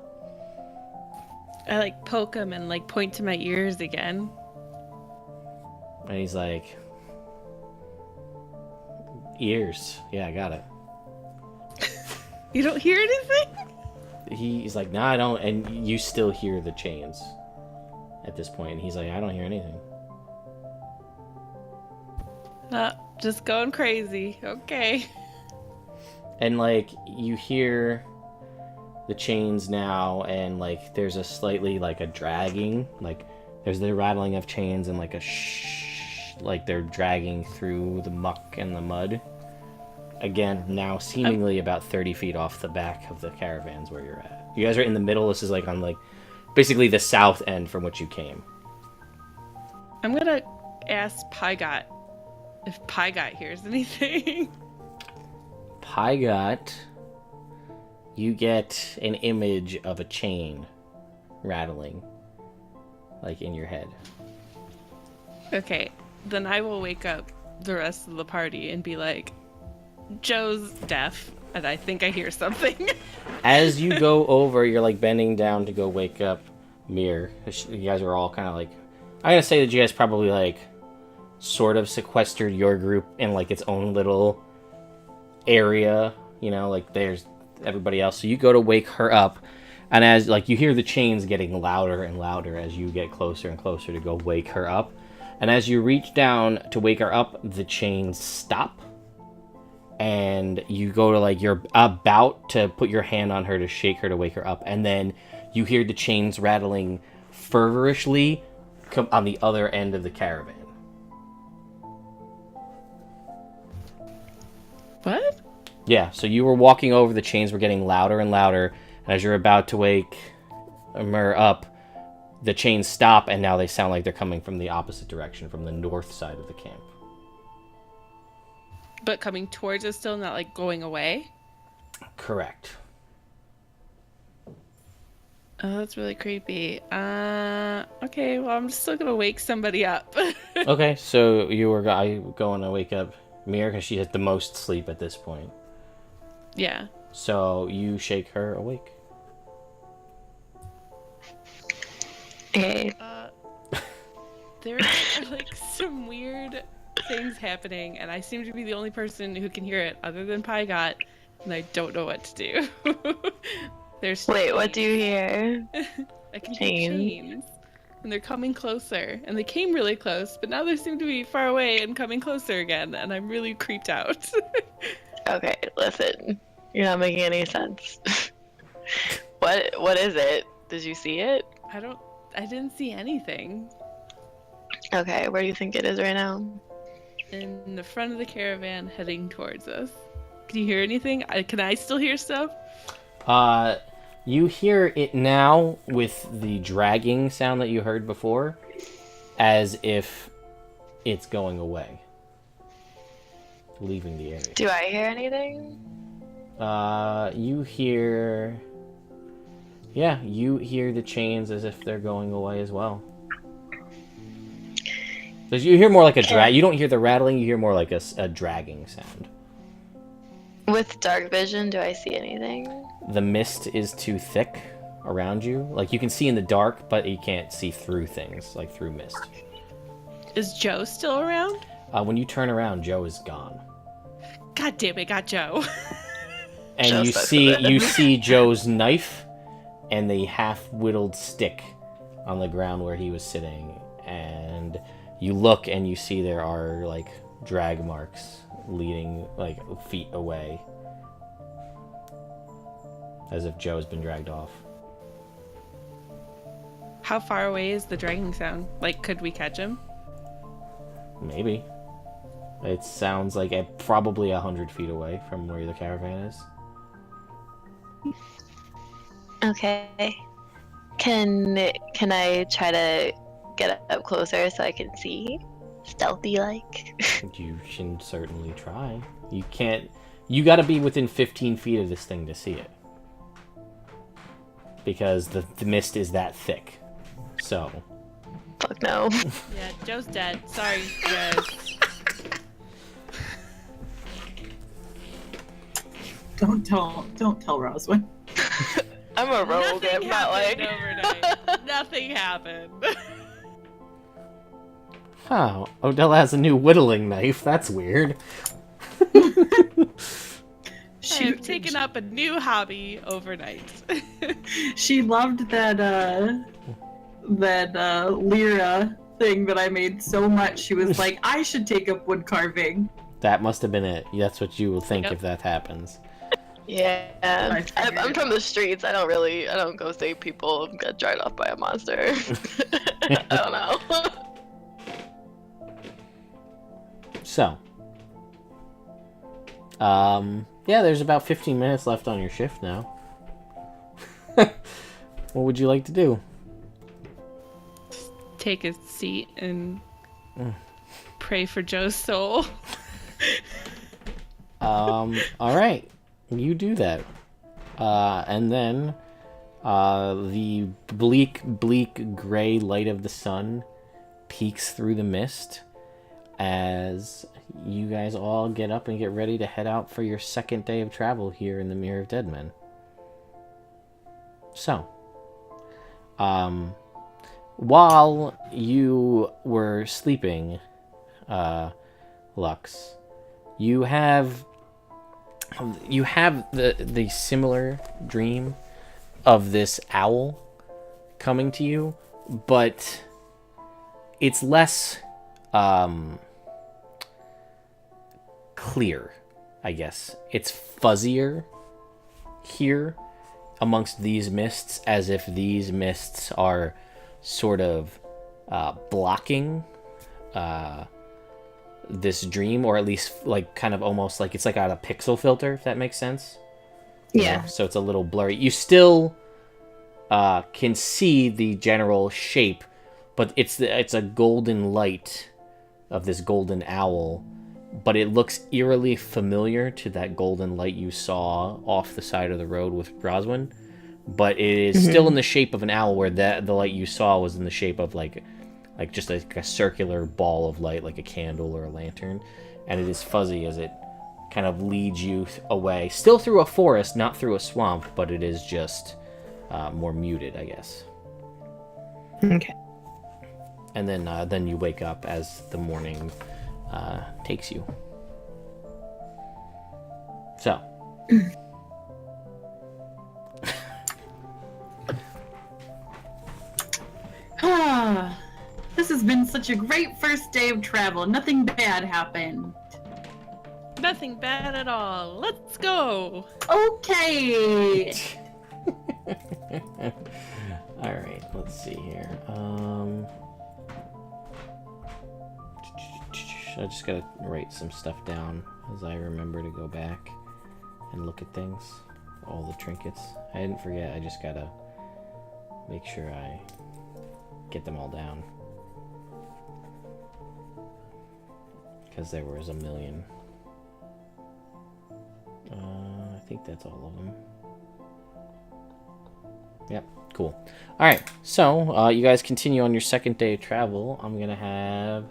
I like poke him and like point to my ears again. And he's like, ears. Yeah, I got it. You don't hear anything? He's like, nah, I don't. And you still hear the chains at this point. And he's like, I don't hear anything. Just going crazy. Okay. And like, you hear the chains now, and like, there's a slightly like a dragging. Like, there's the rattling of chains and like a shh. Like they're dragging through the muck and the mud. Again, now seemingly about 30 feet off the back of the caravans where you're at. You guys are in the middle. This is like on like basically the south end from which you came. I'm gonna ask Pygot if Pygot hears anything. Pygot, you get an image of a chain rattling, like, in your head. Okay, then I will wake up the rest of the party and be like, Joe's deaf, and I think I hear something. As you go over, you're, like, bending down to go wake up Mir. You guys are all kind of, like... I'm gonna say that you guys probably, like, sort of sequestered your group in, like, its own little area. You know, like, there's everybody else. So you go to wake her up, and as, like, you hear the chains getting louder and louder as you get closer and closer to go wake her up. And as you reach down to wake her up, the chains stop. And you go to, like, you're about to put your hand on her to shake her to wake her up. And then you hear the chains rattling fervorishly on the other end of the caravan. What? Yeah, so you were walking over, the chains were getting louder and louder. And as you're about to wake Mer up, the chains stop, and now they sound like they're coming from the opposite direction, from the north side of the camp. But coming towards us still, not like going away? Correct. Oh, that's really creepy. Okay, well, I'm still gonna wake somebody up. Okay, so you were going to wake up Mir because she has the most sleep at this point. Yeah. So you shake her awake. Okay. There are like some weird things happening, and I seem to be the only person who can hear it other than Pygot, and I don't know what to do. There's Wait, what do you hear? I can hear chains, and they're coming closer, and they came really close, but now they seem to be far away and coming closer again, and I'm really creeped out. Okay, listen. You're not making any sense. What is it? Did you see it? I didn't see anything. Okay, where do you think it is right now? In the front of the caravan heading towards us. Can you hear anything? Can I still hear stuff? You hear it now with the dragging sound that you heard before, as if it's going away. Leaving the area. Do I hear anything? You hear... Yeah, you hear the chains as if they're going away as well. You hear more like a drag. You don't hear the rattling, you hear more like a dragging sound. With dark vision, do I see anything? The mist is too thick around you. Like, you can see in the dark, but you can't see through things, like through mist. Is Joe still around? When you turn around, Joe is gone. God damn it, got Joe. And Joe's you see Joe's knife and the half-whittled stick on the ground where he was sitting. And you look and you see there are, like, drag marks leading, like, feet away. As if Joe's been dragged off. How far away is the dragging sound? Like, could we catch him? Maybe. It sounds like probably 100 feet away from where the caravan is. Okay. Can I try to get up closer so I can see? Stealthy like? You can certainly try. You can't... You gotta be within 15 feet of this thing to see it. Because the mist is that thick. So... Fuck no. Yeah, Joe's dead. Sorry, guys. Don't tell Roswin. I'm a rogue. Nothing I'm not like... overnight. Nothing happened. Oh, Odella has a new whittling knife. That's weird. I've taken up a new hobby overnight. She loved that Lyra thing that I made so much. She was like, I should take up wood carving. That must have been it. That's what you will think Yep. if that happens. Yeah. I'm from the streets. I don't go save people and get dried off by a monster. I don't know. So, yeah, there's about 15 minutes left on your shift now. What would you like to do? Take a seat and pray for Joe's soul. All right, you do that. And then the bleak gray light of the sun peeks through the mist as you guys all get up and get ready to head out for your second day of travel here in the Mirror of Dead Men. So, while you were sleeping, Lux, you have the similar dream of this owl coming to you, but it's less clear, I guess. It's fuzzier here amongst these mists, as if these mists are sort of blocking this dream, or at least like kind of almost like it's like out of pixel filter, if that makes sense. Yeah. So it's a little blurry. You still can see the general shape, but it's a golden light of this golden owl, but it looks eerily familiar to that golden light you saw off the side of the road with Roswin, but it is still in the shape of an owl, where the light you saw was in the shape of like just like a circular ball of light, like a candle or a lantern, and it is fuzzy as it kind of leads you away, still through a forest, not through a swamp, but it is just more muted, I guess. Okay. And then you wake up as the morning takes you. So. This has been such a great first day of travel. Nothing bad happened. Nothing bad at all. Let's go. Okay. All right, let's see here. I just gotta write some stuff down as I remember to go back and look at things. All the trinkets. I didn't forget. I just gotta make sure I get them all down, because there was a million. I think that's all of them. Yep, cool. All right, so you guys continue on your second day of travel. I'm gonna have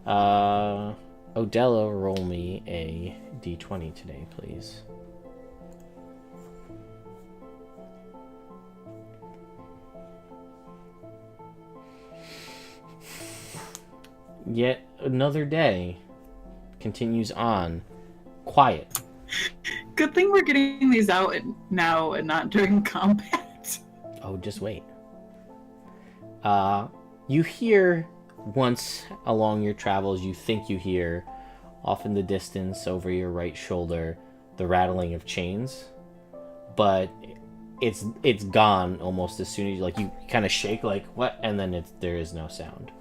Odella roll me a d20 today, please. Yet another day continues on. Quiet. Good thing we're getting these out now and not during combat. Oh, just wait. You hear once along your travels, you think you hear off in the distance over your right shoulder the rattling of chains, but it's gone almost as soon as you kind of shake like what, and then there is no sound.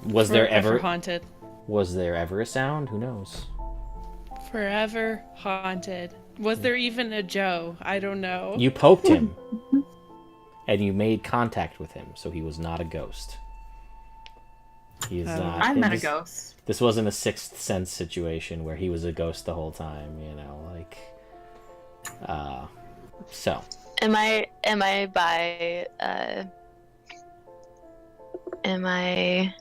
Was there ever haunted? Was there ever a sound? Who knows? Forever haunted. Was there even a Joe? I don't know. You poked him, and you made contact with him, so he was not a ghost. He is not. I'm not a ghost. This wasn't a Sixth Sense situation where he was a ghost the whole time, you know, like. So. Am I by? Am I?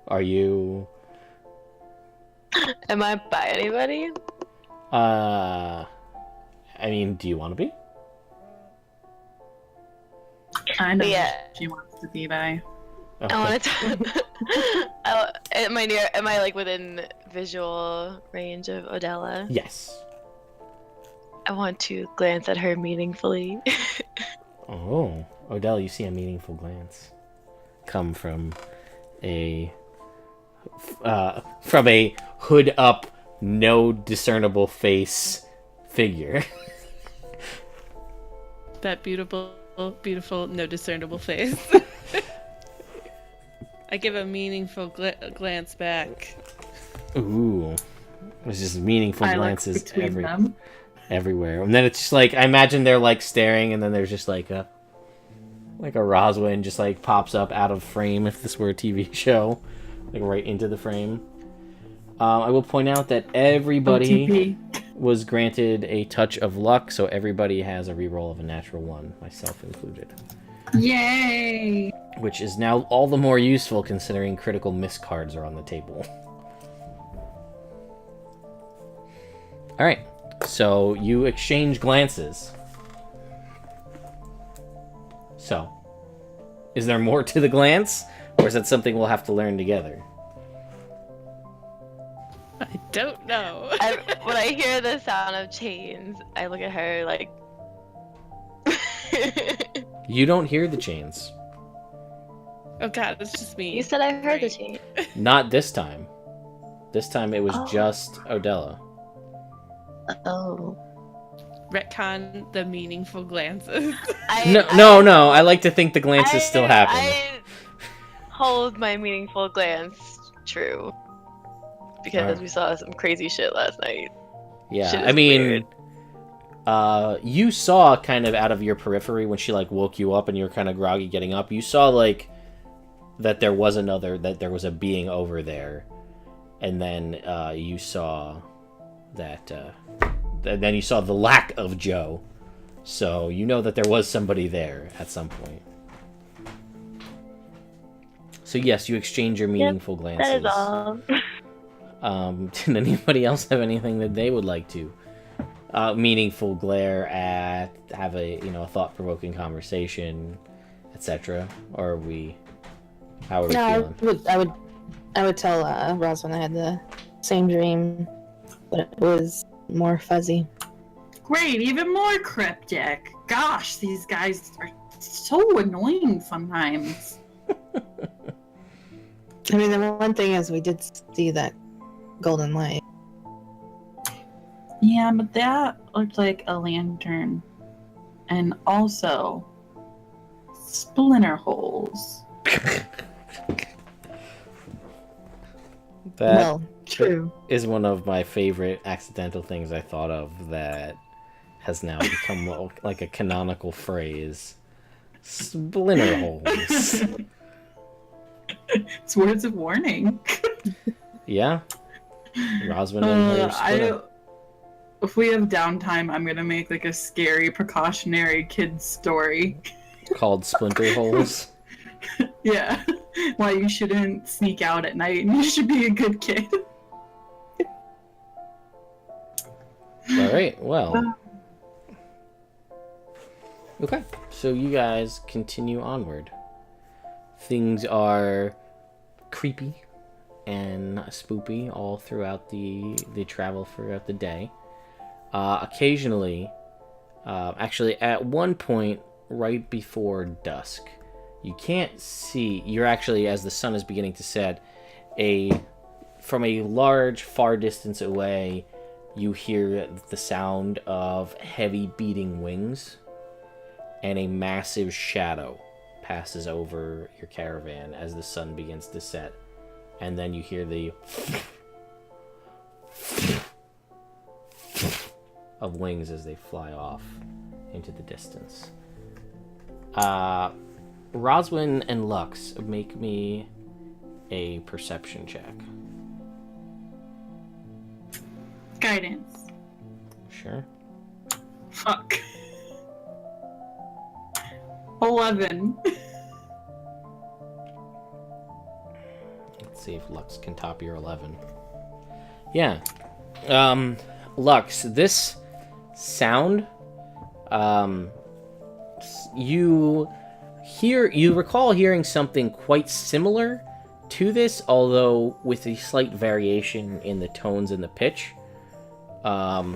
Are you? Am I by anybody? I mean, do you want to be? I know Yeah. she wants to be by. Okay. I want to. Am I near? Am I like within visual range of Odella? Yes. I want to glance at her meaningfully. Oh, Odell, you see a meaningful glance come from a hood up, no discernible face figure. That beautiful, no discernible face. I give a meaningful glance back. Ooh, there's just meaningful I glances look between them. everywhere, and then it's just like I imagine they're like staring, and then there's just like a Roswin just like pops up out of frame if this were a TV show, like right into the frame. I will point out that everybody OTP. was granted a touch of luck, so everybody has a reroll of a natural 1, myself included. Yay! Which is now all the more useful considering critical miss cards are on the table. Alright, so you exchange glances. So, is there more to the glance? Or is that something we'll have to learn together? I don't know. When I hear the sound of chains, I look at her like. You don't hear the chains. Oh god, it's just me. You said I heard the Right. chain. Not this time. This time it was just Odella. Oh. Retcon the meaningful glances. No. I like to think the glances still happen. I hold my meaningful glance true. Because Alright. we saw some crazy shit last night. Yeah, Shit is I mean, weird. you saw kind of out of your periphery when she like woke you up and you were kind of groggy getting up. You saw like that there was a being over there, and then you saw that. Then you saw the lack of Joe, so you know that there was somebody there at some point. So yes, you exchange your meaningful glances. That is all. Did anybody else have anything that they would like to meaningful glare at, have a thought-provoking conversation, etc.? Or are we? How are we feeling? I would tell Rosalind I had the same dream, but it was more fuzzy. Great, even more cryptic. Gosh, these guys are so annoying sometimes. I mean, the one thing is we did see that golden light. Yeah, but that looked like a lantern. And also splinter holes. That Well, true. is one of my favorite accidental things I thought of that has now become like a canonical phrase. Splinter holes. It's words of warning. Yeah. Rosalind and her splinter. If we have downtime, I'm gonna make like a scary precautionary kid's story. Called Splinter Holes. Yeah. Why you shouldn't sneak out at night and you should be a good kid. Alright, well. Okay, so you guys continue onward. Things are creepy and spoopy all throughout the travel throughout the day. Occasionally, actually at one point right before dusk, you can't see, you're actually, as the sun is beginning to set, from a large far distance away, you hear the sound of heavy beating wings, and a massive shadow passes over your caravan as the sun begins to set. And then you hear the of wings as they fly off into the distance. Roswin and Lux, make me a perception check. Guidance. Sure. Fuck. 11. Let's see if Lux can top your 11. Yeah. Lux, this sound, you recall hearing something quite similar to this, although with a slight variation in the tones and the pitch. Oh,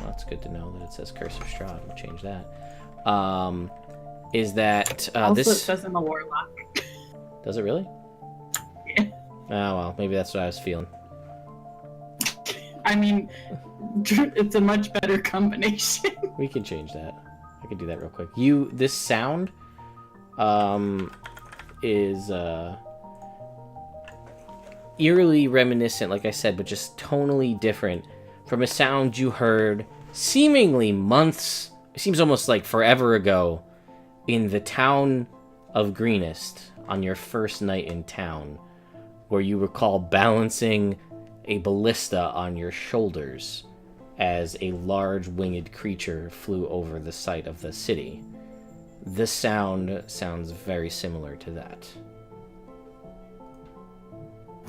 that's good to know that it says Curse of Strahd. We'll change that. Is that Also, this? it says I'm a warlock. Does it really? Yeah. Oh well, maybe that's what I was feeling. I mean, it's a much better combination. We can change that. I can do that real quick. This sound, is eerily reminiscent, like I said, but just tonally different from a sound you heard seemingly months. It seems almost like forever ago, in the town of Greenest on your first night in town, where you recall balancing a ballista on your shoulders as a large winged creature flew over the site of the city. This sound sounds very similar to that.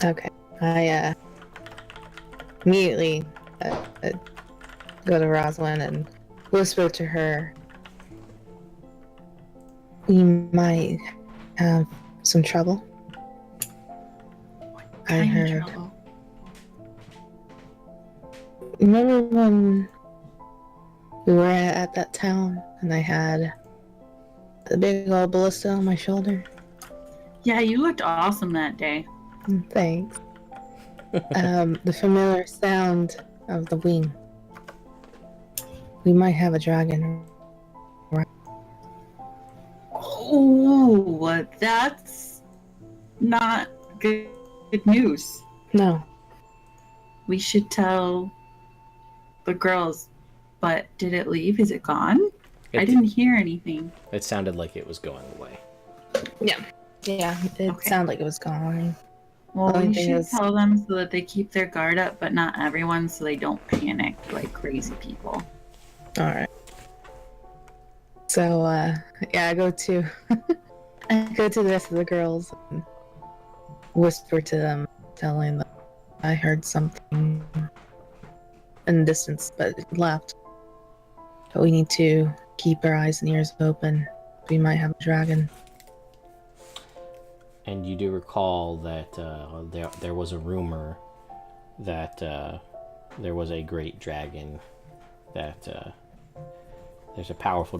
Okay. I immediately go to Rosalind and whisper to her, "We might have some trouble." I Kind of heard. trouble. Remember when we were at that town and I had the big old ballista on my shoulder? Yeah, you looked awesome that day. Thanks. The familiar sound of the wing. We might have a dragon. Oh, that's not good news. No. We should tell the girls, but did it leave? Is it gone? I didn't hear anything. It sounded like it was going away. Yeah, it Okay. sounded like it was gone. Well, Only we thing should is- tell them so that they keep their guard up, but not everyone, so they don't panic like crazy people. Alright. So, I go to the rest of the girls and whisper to them, telling them I heard something in the distance, but it left. But we need to keep our eyes and ears open. We might have a dragon. And you do recall that there was a rumor that there was a great dragon, that there's a powerful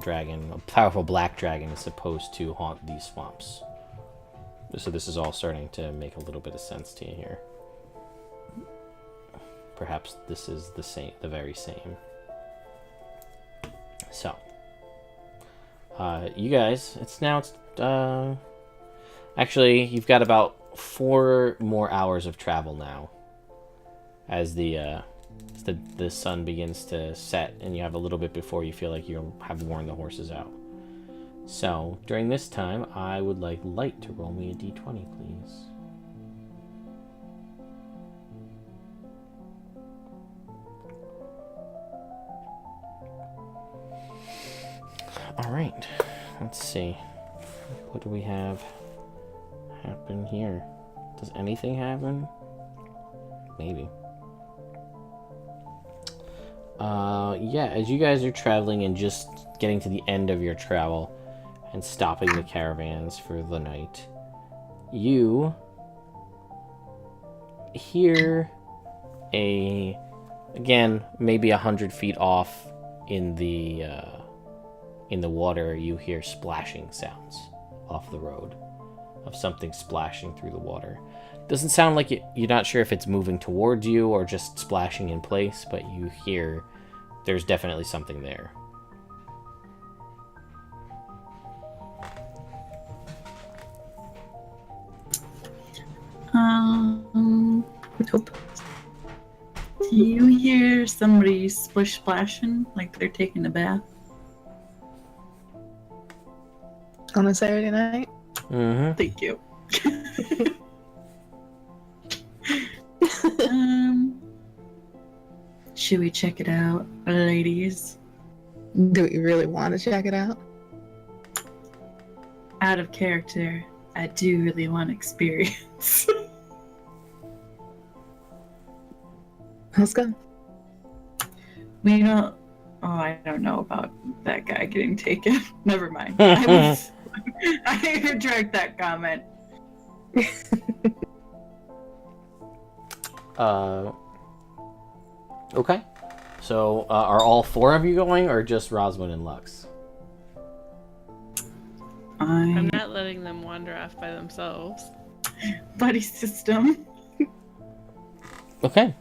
black dragon is supposed to haunt these swamps. So this is all starting to make a little bit of sense to you here. Perhaps this is the very same. So, you guys, actually, you've got about 4 more hours of travel now, as the sun begins to set, and you have a little bit before you feel like you have worn the horses out. So, during this time, I would like Light to roll me a d20, please. All right, let's see. What do we have happen here? Does anything happen? Maybe. Yeah, as you guys are traveling and just getting to the end of your travel and stopping the caravans for the night, you hear again, maybe 100 feet off in the water, you hear splashing sounds off the road of something splashing through the water. Doesn't sound like you're not sure if it's moving towards you or just splashing in place, but you hear there's definitely something there. Nope. Do you hear somebody splish splashing like they're taking a bath? On a Saturday night? Mm-hmm. Thank you. Should we check it out, ladies? Do we really want to check it out? Out of character, I do really want experience. Let's go. We don't. Oh, I don't know about that guy getting taken. Never mind. I retract that comment. Okay. So, are all 4 of you going, or just Roswin and Lux? I'm not letting them wander off by themselves. Buddy system. Okay.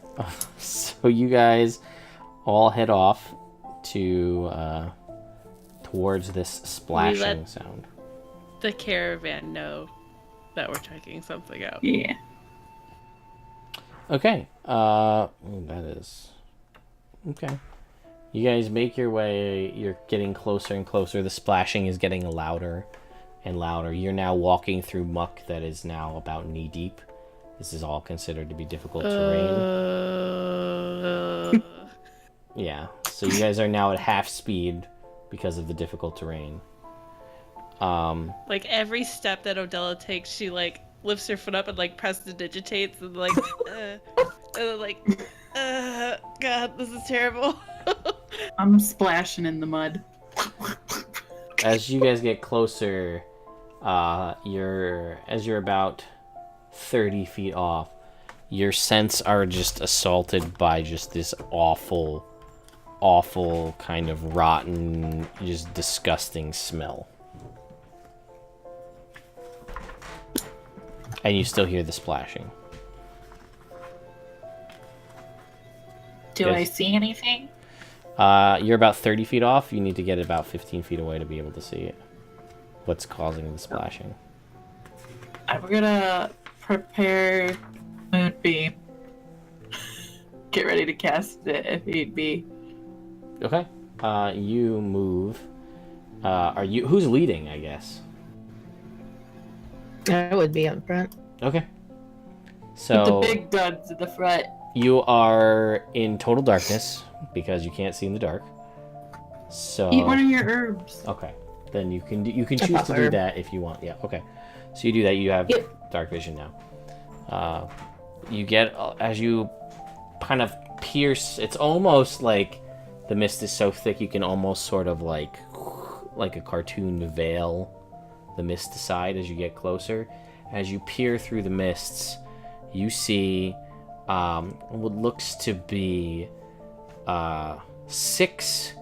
So you guys all head off to towards this splashing sound. The caravan know that we're checking something out. Yeah. Okay. That is okay. You guys make your way. You're getting closer and closer. The splashing is getting louder and louder. You're now walking through muck that is now about knee deep. This is all considered to be difficult terrain. Yeah, so you guys are now at half speed because of the difficult terrain. Like every step that Odella takes, she like lifts her foot up and like prestidigitates and like, God, this is terrible. I'm splashing in the mud. As you guys get closer, you're about 30 feet off. Your scents are just assaulted by just this awful kind of rotten, just disgusting smell. And you still hear the splashing. Do Yes. I see anything? You're about 30 feet off. You need to get about 15 feet away to be able to see it. What's causing the splashing? I'm gonna prepare Moonbeam. Get ready to cast it if need be. Okay. You move. Who's leading, I guess? I would be up front. Okay. With So the big duds at the front. you are in total darkness because you can't see in the dark. So Eat one of your herbs. okay, then you can choose pop to do herb. that if you want. Yeah. Okay. So you do that. You have Yep. dark vision now. You get as you kind of pierce. It's almost like the mist is so thick you can almost sort of like a cartoon veil the mist aside as you get closer. As you peer through the mists, you see what looks to be 6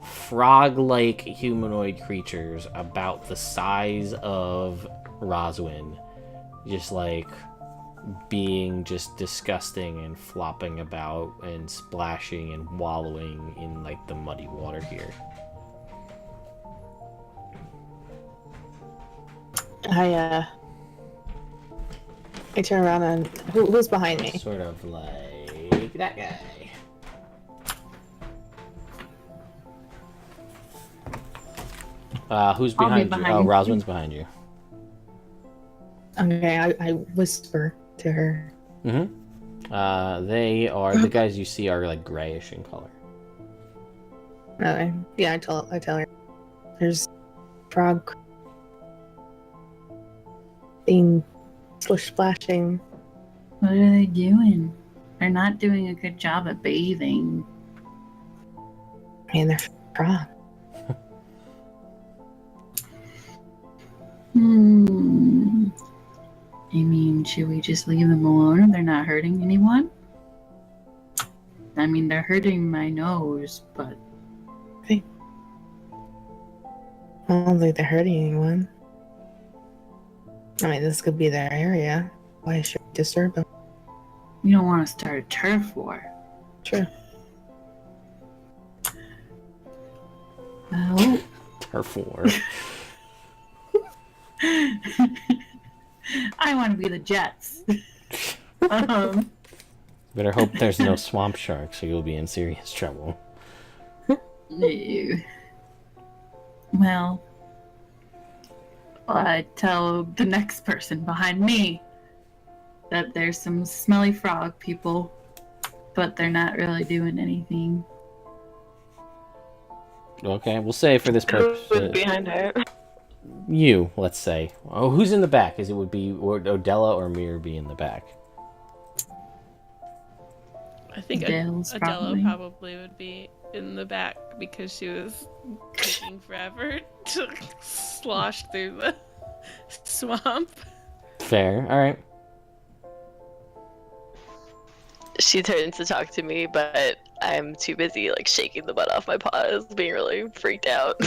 frog-like humanoid creatures about the size of Roswin, just like being just disgusting and flopping about and splashing and wallowing in like the muddy water here. I turn around and who's behind me? Sort of like that guy. Who's I'll be behind you? behind Oh, you. Roswin's behind you. Okay, I whisper to her. They are the guys you see are like grayish in color. Yeah, I tell her. There's frog being splashing. What are they doing? They're not doing a good job at bathing. I mean, they're frog. I mean, should we just leave them alone if they're not hurting anyone? I mean, they're hurting my nose, but I don't think they're hurting anyone. I mean, this could be their area. Why should we disturb them? you don't want to start a turf war. True. Well, Turf war. I want to be the Jets. Better hope there's no swamp sharks or you'll be in serious trouble. Ew. Well, I tell the next person behind me that there's some smelly frog people, but they're not really doing anything. Okay, we'll say for this purpose, Who's behind her? you, let's say. Oh, who's in the back? Is it would be or Odella or Mir be in the back? I think Adele's Adela probably would be in the back because she was taking forever to slosh through the swamp. Fair. All right. She turns to talk to me, but I'm too busy like shaking the mud off my paws, being really freaked out.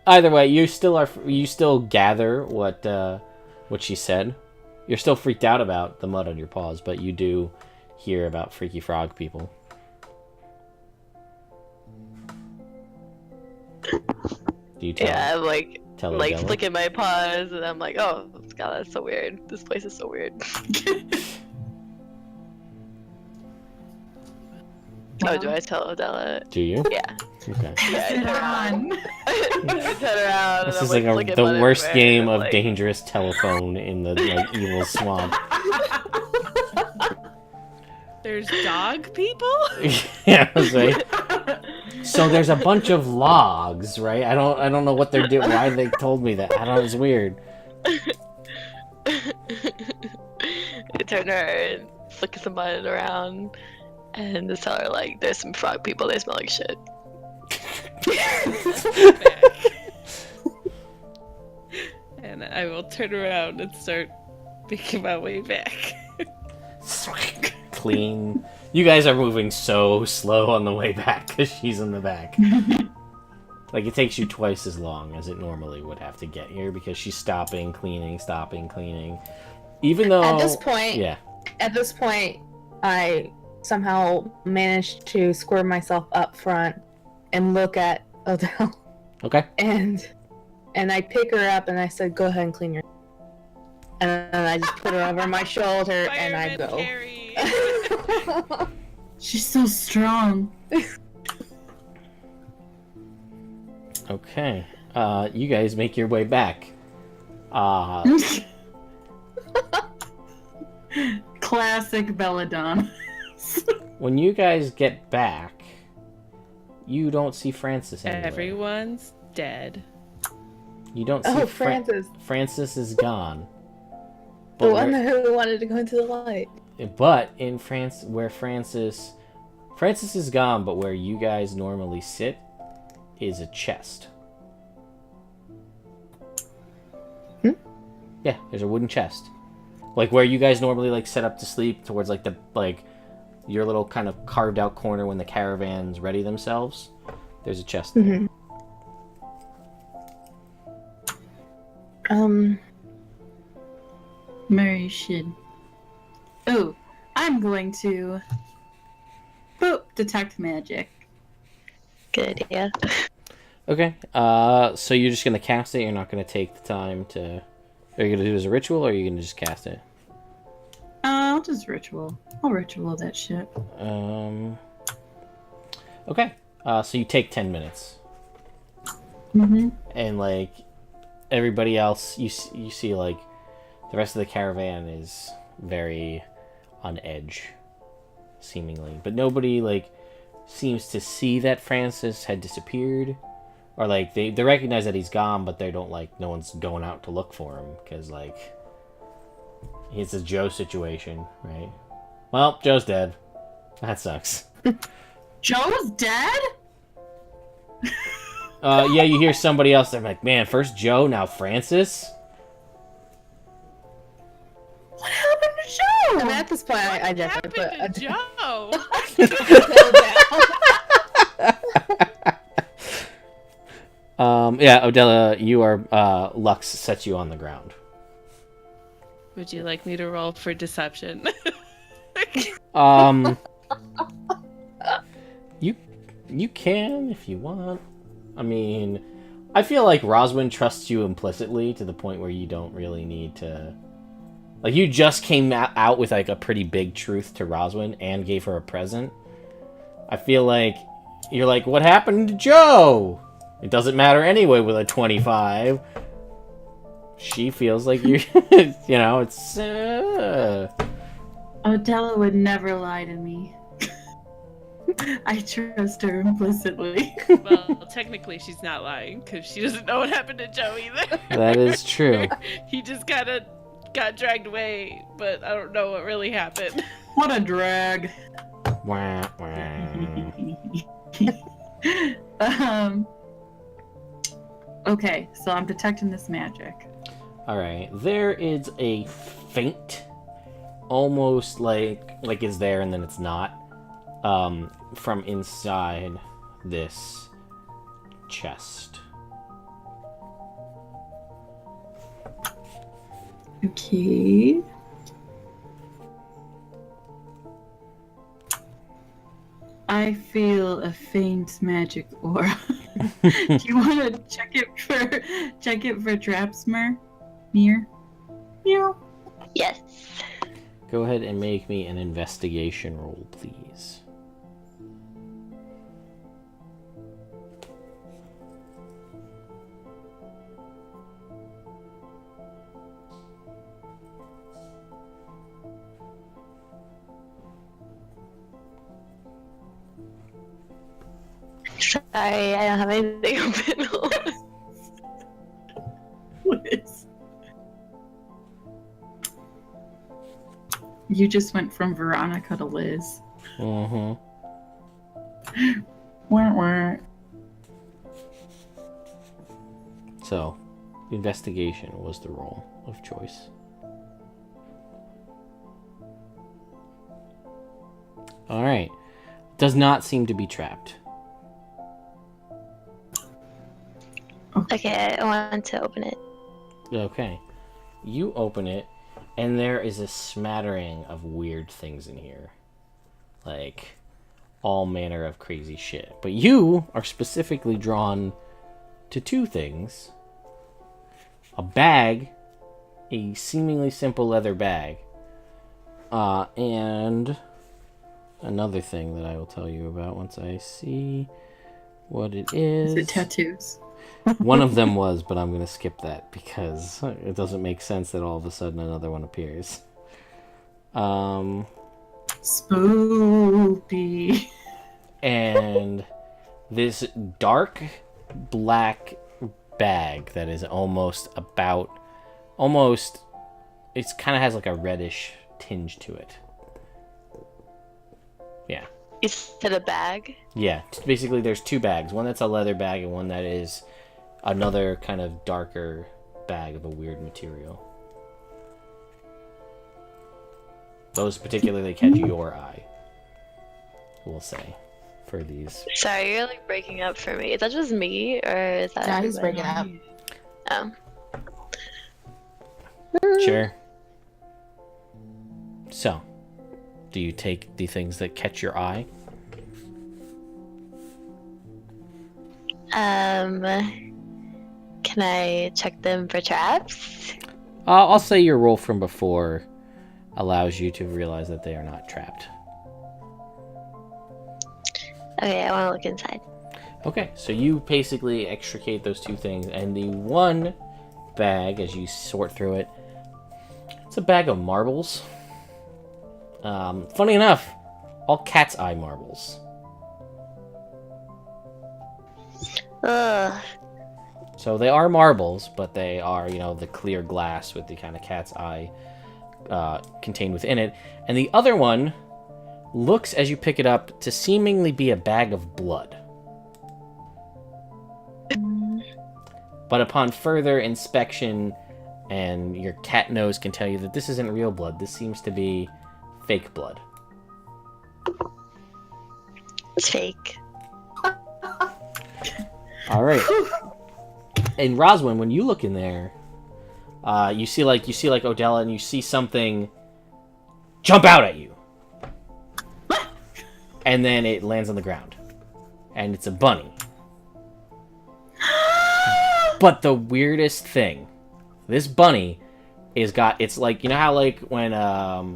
Either way, you still gather what she said. You're still freaked out about the mud on your paws, but you do hear about freaky frog people. Do you tell? Yeah, I'm like Tell like Odella? flicking my paws, and I'm like, oh god, that's so weird. This place is so weird. Oh, do I tell Adela? Do you? Yeah. Okay. Yeah, I turn around. Run. I turn around. This and is I'm, like looking the at worst everywhere, game and I'm of like, dangerous telephone in the like evil swamp. There's dog people? Yeah, I was like, so there's a bunch of logs, right? I don't know what they're doing. Why they told me that? I don't know. It's weird. I turn her and flick some mud around, and just tell her like, "There's some frog people. They smell like shit." And I will turn around and start making my way back. Clean. You guys are moving so slow on the way back because she's in the back. Like, it takes you twice as long as it normally would have to get here because she's stopping, cleaning. Even though... At this point, I somehow managed to square myself up front and look at Odell. Okay. And I pick her up and I said, "Go ahead and clean your." And then I just put her over my shoulder and I Fireman go. Carrie. She's so strong. Okay. You guys make your way back. Classic Belladonnas. When you guys get back, you don't see Francis anywhere. Everyone's dead. You don't see Oh, Francis, Francis is gone. the But one where- who wanted to go into the light. But in France, where Francis is gone, but where you guys normally sit is a chest. Yeah, there's a wooden chest. Like where you guys normally like set up to sleep towards like your little kind of carved out corner when the caravans ready themselves. There's a chest there. Mary should. Oh, I'm going to. Boop, detect magic. Good idea. Okay. So you're just gonna cast it. You're not gonna take the time to. Are you gonna do it as a ritual, or are you gonna just cast it? I'll just ritual. I'll ritual that shit. Okay. So you take 10 minutes, Mm-hmm. and like everybody else, you see like the rest of the caravan is very on edge, seemingly, but nobody like seems to see that Francis had disappeared, or like they recognize that he's gone, but they don't like no one's going out to look for him because like it's a Joe situation, right? Well, Joe's dead. That sucks. Joe's dead? Yeah, you hear somebody else. They're like, man, first Joe, now Francis. What happened to Joe? And at this point, I definitely Happened put to Joe. Yeah, Odella, you are, Lux sets you on the ground. Would you like me to roll for deception? You can if you want. I mean, I feel like Roswin trusts you implicitly to the point where you don't really need to. Like, you just came out with like a pretty big truth to Roswin and gave her a present. I feel like you're like, what happened to Joe? It doesn't matter anyway with a 25. She feels like you, you know, it's. Odella would never lie to me. I trust her implicitly. Well, technically she's not lying because she doesn't know what happened to Joe either. That is true. He just kind of got dragged away, but I don't know what really happened. What a drag. Wah, wah. Okay, so I'm detecting this magic. All right, there is a faint, almost like it's there and then it's not, from inside this chest. Okay. I feel a faint magic aura. Do you want to check it for traps, Mir? Yeah. Yes. Go ahead and make me an investigation roll, please. Sorry, I don't have anything open. Liz. You just went from Veronica to Liz. Mm-hmm. Wah, wah. So, investigation was the role of choice. Alright. Does not seem to be trapped. Okay, I want to open it. Okay. You open it, and there is a smattering of weird things in here. Like, all manner of crazy shit. But you are specifically drawn to two things. A bag, a seemingly simple leather bag, and another thing that I will tell you about once I see what it is. Is it tattoos? One of them was, but I'm going to skip that because it doesn't make sense that all of a sudden another one appears. Spooky. And this dark black bag that is almost, it kind of has like a reddish tinge to it. Yeah. You said a bag? Yeah, basically there's two bags. One that's a leather bag and one that is another kind of darker bag of a weird material. Those particularly catch your eye, we'll say, for these. Sorry, you're like breaking up for me. Is that just me, or is that Yeah, he's everybody? breaking up. Oh. Sure. So, do you take the things that catch your eye? Can I check them for traps? I'll say your roll from before allows you to realize that they are not trapped. Okay, I want to look inside. Okay, so you basically extricate those two things, and the one bag, as you sort through it, it's a bag of marbles. Funny enough, all cat's eye marbles. Ugh. So they are marbles, but they are, the clear glass with the kind of cat's eye contained within it. And the other one looks, as you pick it up, to seemingly be a bag of blood. But upon further inspection, and your cat nose can tell you that this isn't real blood, this seems to be fake blood. It's fake. All right. And Roswin, when you look in there, you see like Odella, and you see something jump out at you, and then it lands on the ground, and it's a bunny. But the weirdest thing, this bunny it's like, how like when a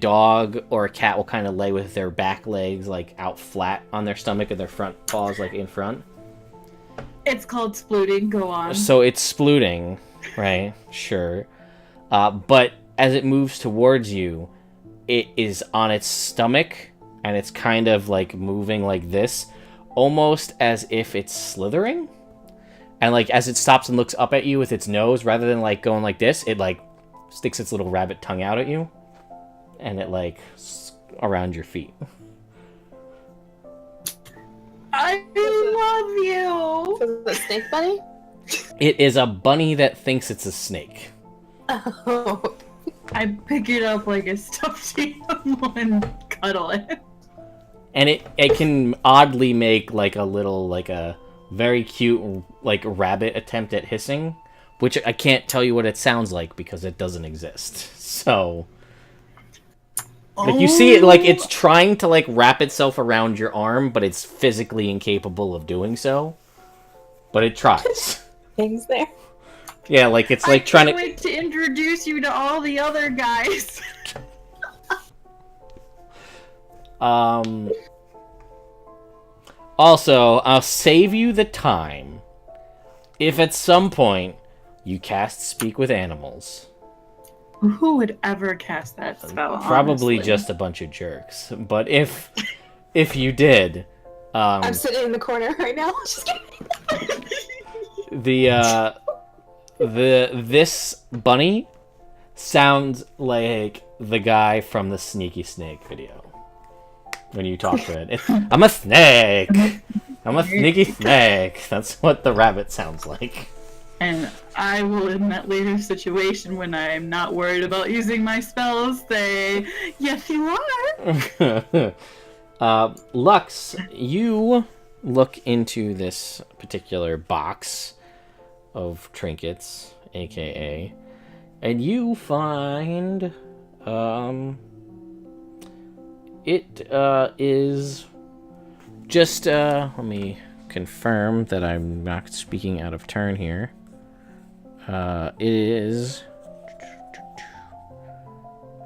dog or a cat will kind of lay with their back legs like out flat on their stomach and their front paws like in front. It's called splooting. Go on. So it's splooting, right? Sure. But as it moves towards you, it is on its stomach, and it's kind of like moving like this, almost as if it's slithering. And like as it stops and looks up at you with its nose, rather than like going like this, it like sticks its little rabbit tongue out at you, and it like around your feet. I love you. Is it a snake bunny? It is a bunny that thinks it's a snake. Oh. I pick it up like a stuffed animal and cuddle it. And it can oddly make like a very cute like rabbit attempt at hissing, which I can't tell you what it sounds like because it doesn't exist. So like you see it like it's trying to like wrap itself around your arm, but it's physically incapable of doing so. But it tries. Things there. Yeah, like it's like trying to wait to introduce you to all the other guys. Also, I'll save you the time if at some point you cast Speak with Animals. Who would ever cast that spell? Probably honestly? just a bunch of jerks. But if you did, I'm sitting in the corner right now. Just kidding. This bunny sounds like the guy from the Sneaky Snake video. When you talk to it, I'm a snake. I'm a sneaky snake. That's what the rabbit sounds like. And I will, in that later situation when I'm not worried about using my spells, say, yes, you are. Lux, you look into this particular box of trinkets, aka, and you find it is just let me confirm that I'm not speaking out of turn here. It is,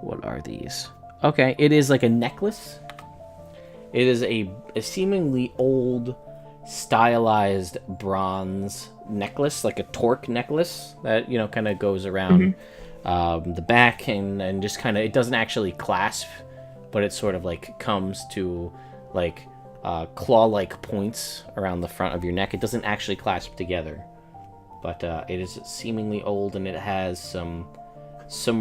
what are these? Okay, it is like a necklace. It is a seemingly old stylized bronze necklace, like a torque necklace that, you know, kind of goes around the back and just kind of, it doesn't actually clasp, but it sort of like comes to like claw-like points around the front of your neck. It doesn't actually clasp together, but it is seemingly old, and it has some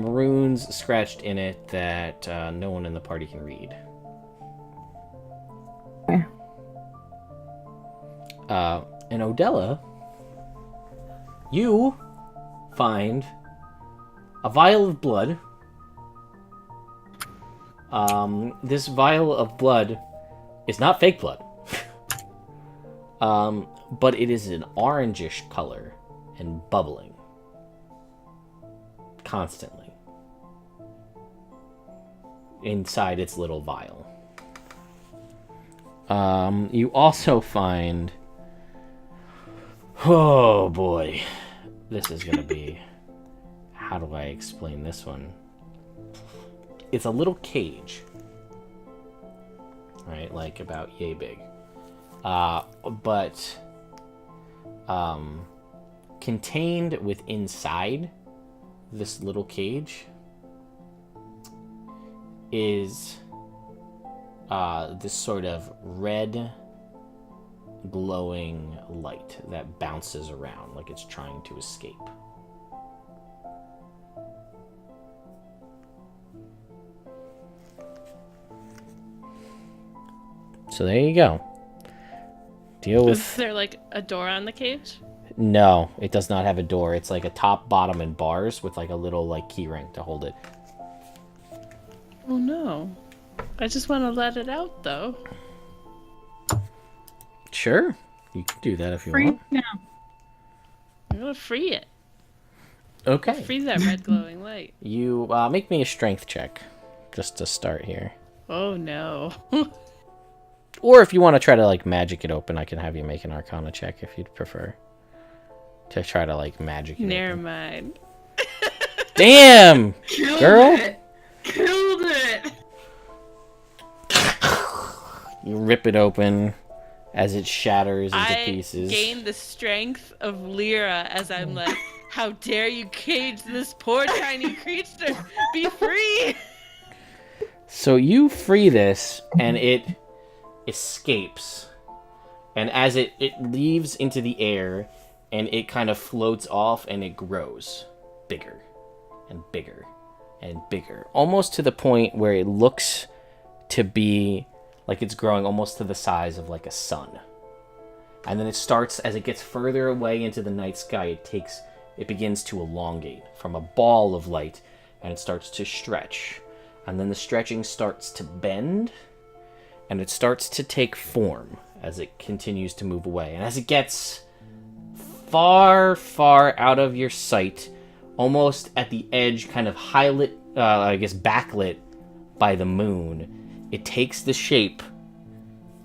runes scratched in it that no one in the party can read. Okay. And Odella, you find a vial of blood. This vial of blood is not fake blood, but it is an orangish color and bubbling constantly inside its little vial. You also find, oh boy, this is gonna be, how do I explain this one? It's a little cage, right? Like about yay big. But contained within inside this little cage is this sort of red glowing light that bounces around like it's trying to escape. So there you go. Deal with... Is there like a door on the cage? No, it does not have a door. It's like a top, bottom, and bars with like a little like key ring to hold it. Oh no. I just want to let it out though. Sure. You can do that if you Free want. now. I'm gonna free it. Okay. Free that red glowing light. You make me a strength check just to start here. Oh no. Or if you want to try to like magic it open, I can have you make an Arcana check if you'd prefer. To try to like magic it Never open. mind. Damn! Killed Girl? it. Killed it. You rip it open as it shatters into I pieces. gain the strength of Lyra as I'm like, how dare you cage this poor tiny creature? Be free! So you free this, and it escapes. And as it leaves into the air, and it kind of floats off, and it grows bigger and bigger and bigger. Almost to the point where it looks to be like it's growing almost to the size of like a sun. And then it starts, as it gets further away into the night sky, it begins to elongate from a ball of light, and it starts to stretch. And then the stretching starts to bend, and it starts to take form as it continues to move away. And as it gets far, far out of your sight, almost at the edge, kind of backlit by the moon, it takes the shape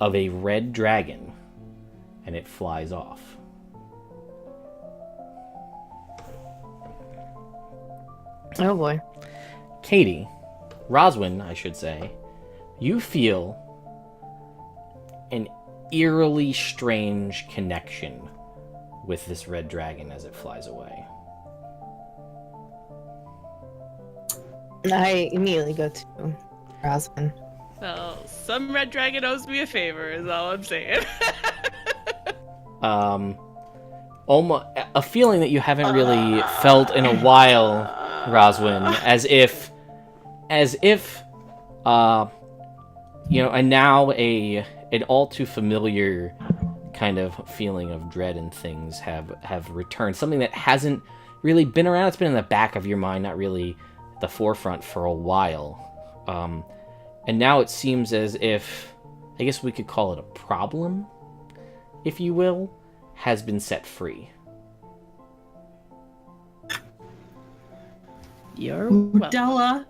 of a red dragon, and it flies off. Oh boy. Katie, Roswin, I should say, you feel an eerily strange connection with this red dragon as it flies away. I immediately go to Rosalind. Well, some red dragon owes me a favor, is all I'm saying. Almost a feeling that you haven't really felt in a while, Roswin, as if, and now an all too familiar kind of feeling of dread and things have returned. Something that hasn't really been around. It's been in the back of your mind, not really at the forefront for a while. And now it seems as if, I guess we could call it a problem, if you will, has been set free. You're welcome. Della.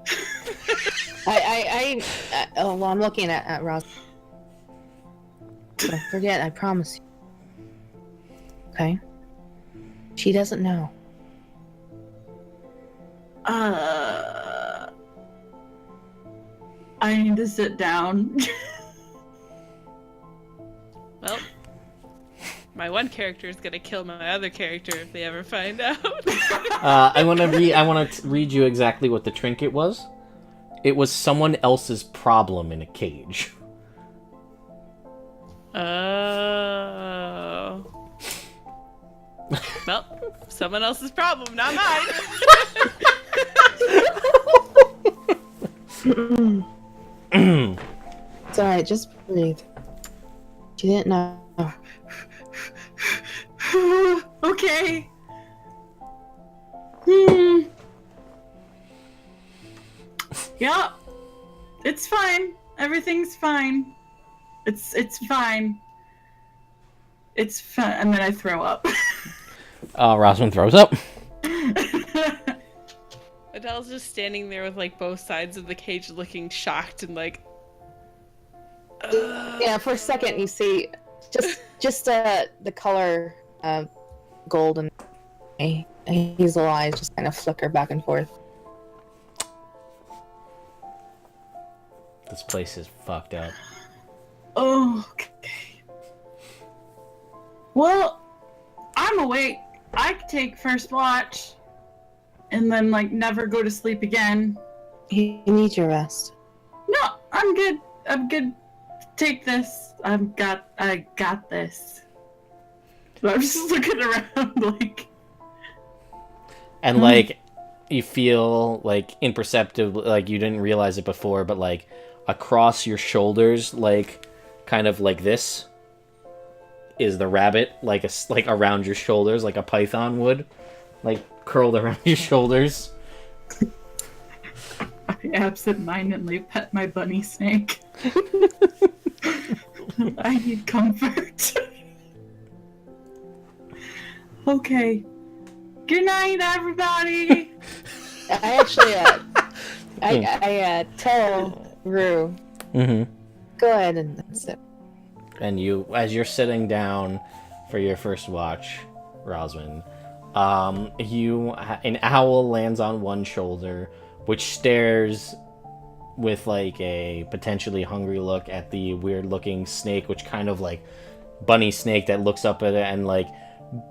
Well, I'm looking at Ross. Don't forget, I promise you. Okay? She doesn't know. I need to sit down. Well, my one character is gonna kill my other character if they ever find out. I want to read you exactly what the trinket was. It was someone else's problem in a cage. Oh. Well, someone else's problem, not mine. It's alright, just breathe. She didn't know. Okay. Yeah. It's fine. Everything's fine. It's fine. It's fine. And then I throw up. Rosalind throws up. Adele's just standing there with like both sides of the cage looking shocked and like Yeah, for a second you see just the color gold and hazel eyes just kind of flicker back and forth. This place is fucked up. Oh, okay. Well, I'm awake. I could take first watch and then like never go to sleep again. You need your rest. No, I'm good. I'm good. Take this. I got this. So I'm just looking around like. And like, you feel like imperceptibly, like you didn't realize it before, but like across your shoulders, like kind of like this, is the rabbit, like around your shoulders, like a python would, like curled around your shoulders. I absent-mindedly pet my bunny snake. I need comfort. Okay. Good night, everybody. I actually I tell Rue. Mm-hmm. Go ahead and sit. And you, as you're sitting down for your first watch, Roswin, an owl lands on one shoulder, which stares with like a potentially hungry look at the weird-looking snake, which kind of like bunny snake that looks up at it, and like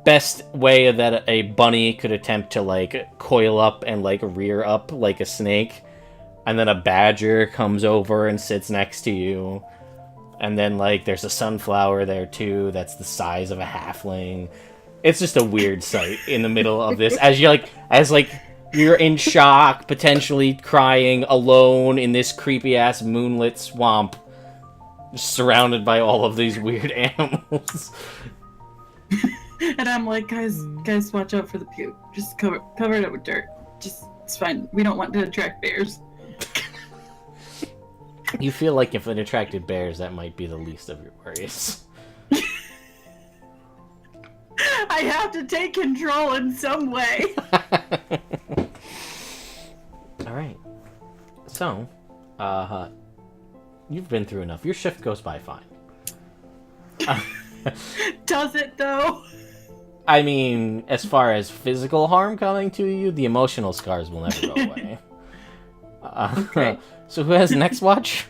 best way that a bunny could attempt to like coil up and like rear up like a snake. And then a badger comes over and sits next to you. And then, like, there's a sunflower there, too, that's the size of a halfling. It's just a weird sight in the middle of this. As you're in shock, potentially crying, alone in this creepy-ass moonlit swamp, surrounded by all of these weird animals. And I'm like, guys, watch out for the puke. Just cover it up with dirt. It's fine. We don't want to attract bears. You feel like if it attracted bears, that might be the least of your worries. I have to take control in some way. Alright. So, you've been through enough. Your shift goes by fine. Does it, though? I mean, as far as physical harm coming to you, the emotional scars will never go away. Okay. So who has next watch?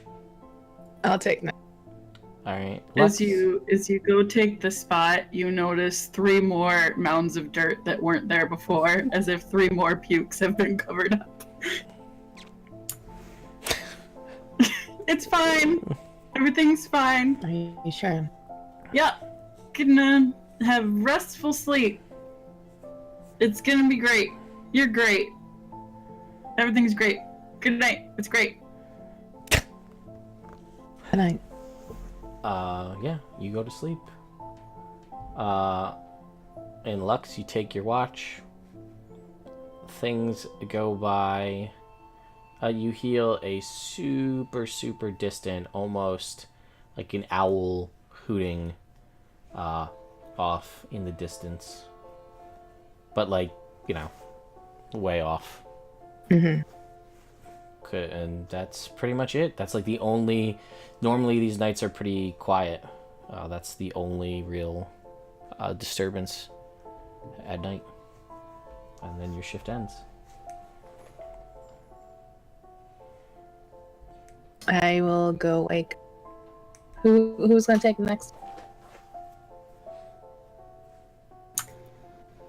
I'll take that. Alright. As you go take the spot, you notice 3 more mounds of dirt that weren't there before, as if 3 more pukes have been covered up. It's fine. Everything's fine. Are you sure? Yeah. Gonna have restful sleep. It's gonna be great. You're great. Everything's great. Good night. It's great. Good night. Yeah, you go to sleep. In Lux, you take your watch. Things go by. You hear a super, super distant, almost like an owl hooting off in the distance. But, like, way off. Mm-hmm. Okay, and that's pretty much it. That's like the only... Normally these nights are pretty quiet. That's the only real disturbance at night. And then your shift ends. I will go wake. Who's gonna take the next?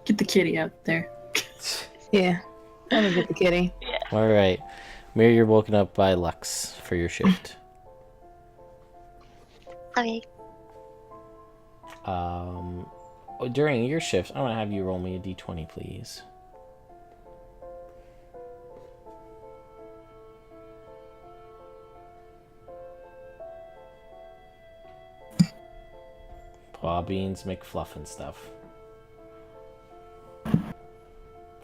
Get the kitty out there. Yeah, I'm gonna get the kitty. All right. Mir, you're woken up by Lux for your shift. Okay. During your shift, I'm going to have you roll me a d20, please. Paw beans, McFluff and stuff.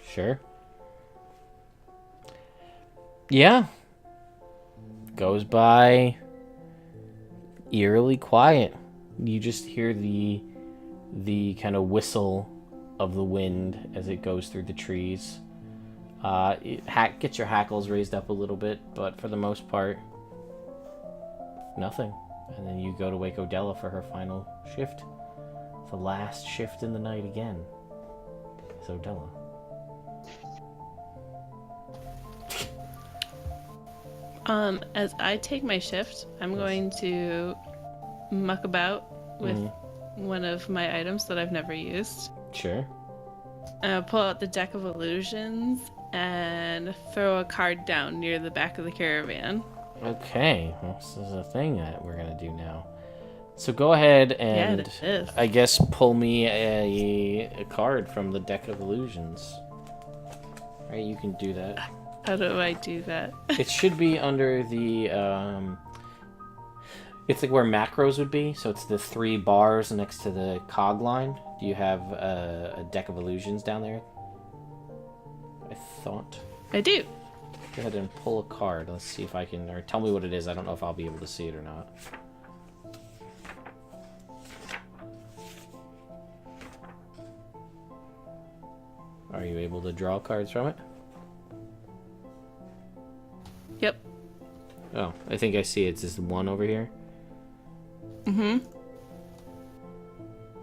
Sure. Yeah. Goes by eerily quiet. You just hear the kind of whistle of the wind as it goes through the trees. It gets your hackles raised up a little bit, but for the most part, nothing. And then you go to wake Odella for her final shift. The last shift in the night again is Odella. As I take my shift, I'm going to muck about with one of my items that I've never used. Sure. Pull out the deck of illusions and throw a card down near the back of the caravan. Okay, well, this is a thing that we're gonna do now. So go ahead and it is. I guess pull me a card from the deck of illusions. All right, you can do that. How do I do that? It should be under the it's like where macros would be, so it's the 3 bars next to the cog line. Do you have a deck of illusions down there? I thought. I do. Go ahead and pull a card. Let's see if I can, or tell me what it is. I don't know if I'll be able to see it or not. Are you able to draw cards from it? Yep. Oh, I think I see it. It's this one over here. Mm-hmm.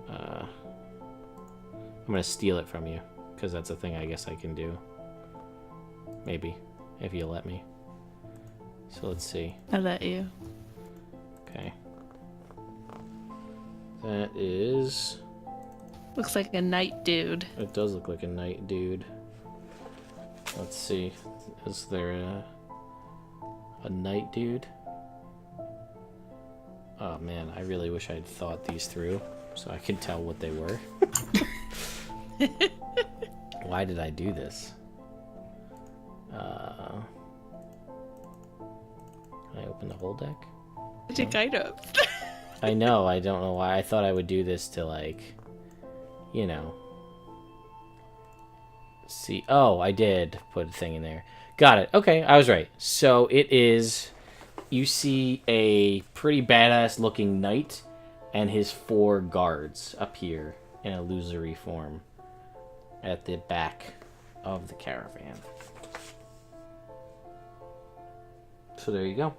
I'm gonna steal it from you, because that's a thing I guess I can do. Maybe, if you let me. So let's see. I'll let you. Okay. That is... Looks like a night dude. It does look like a knight dude. Let's see. Is there a knight dude? Oh man, I really wish I'd thought these through so I could tell what they were. Why did I do this? Can I open the whole deck? Magic items. I know, I don't know why. I thought I would do this to, like, you know. See. Oh, I did put a thing in there. Got it. Okay, I was right. So it is... You see a pretty badass looking knight and his 4 guards appear in illusory form at the back of the caravan. So there you go.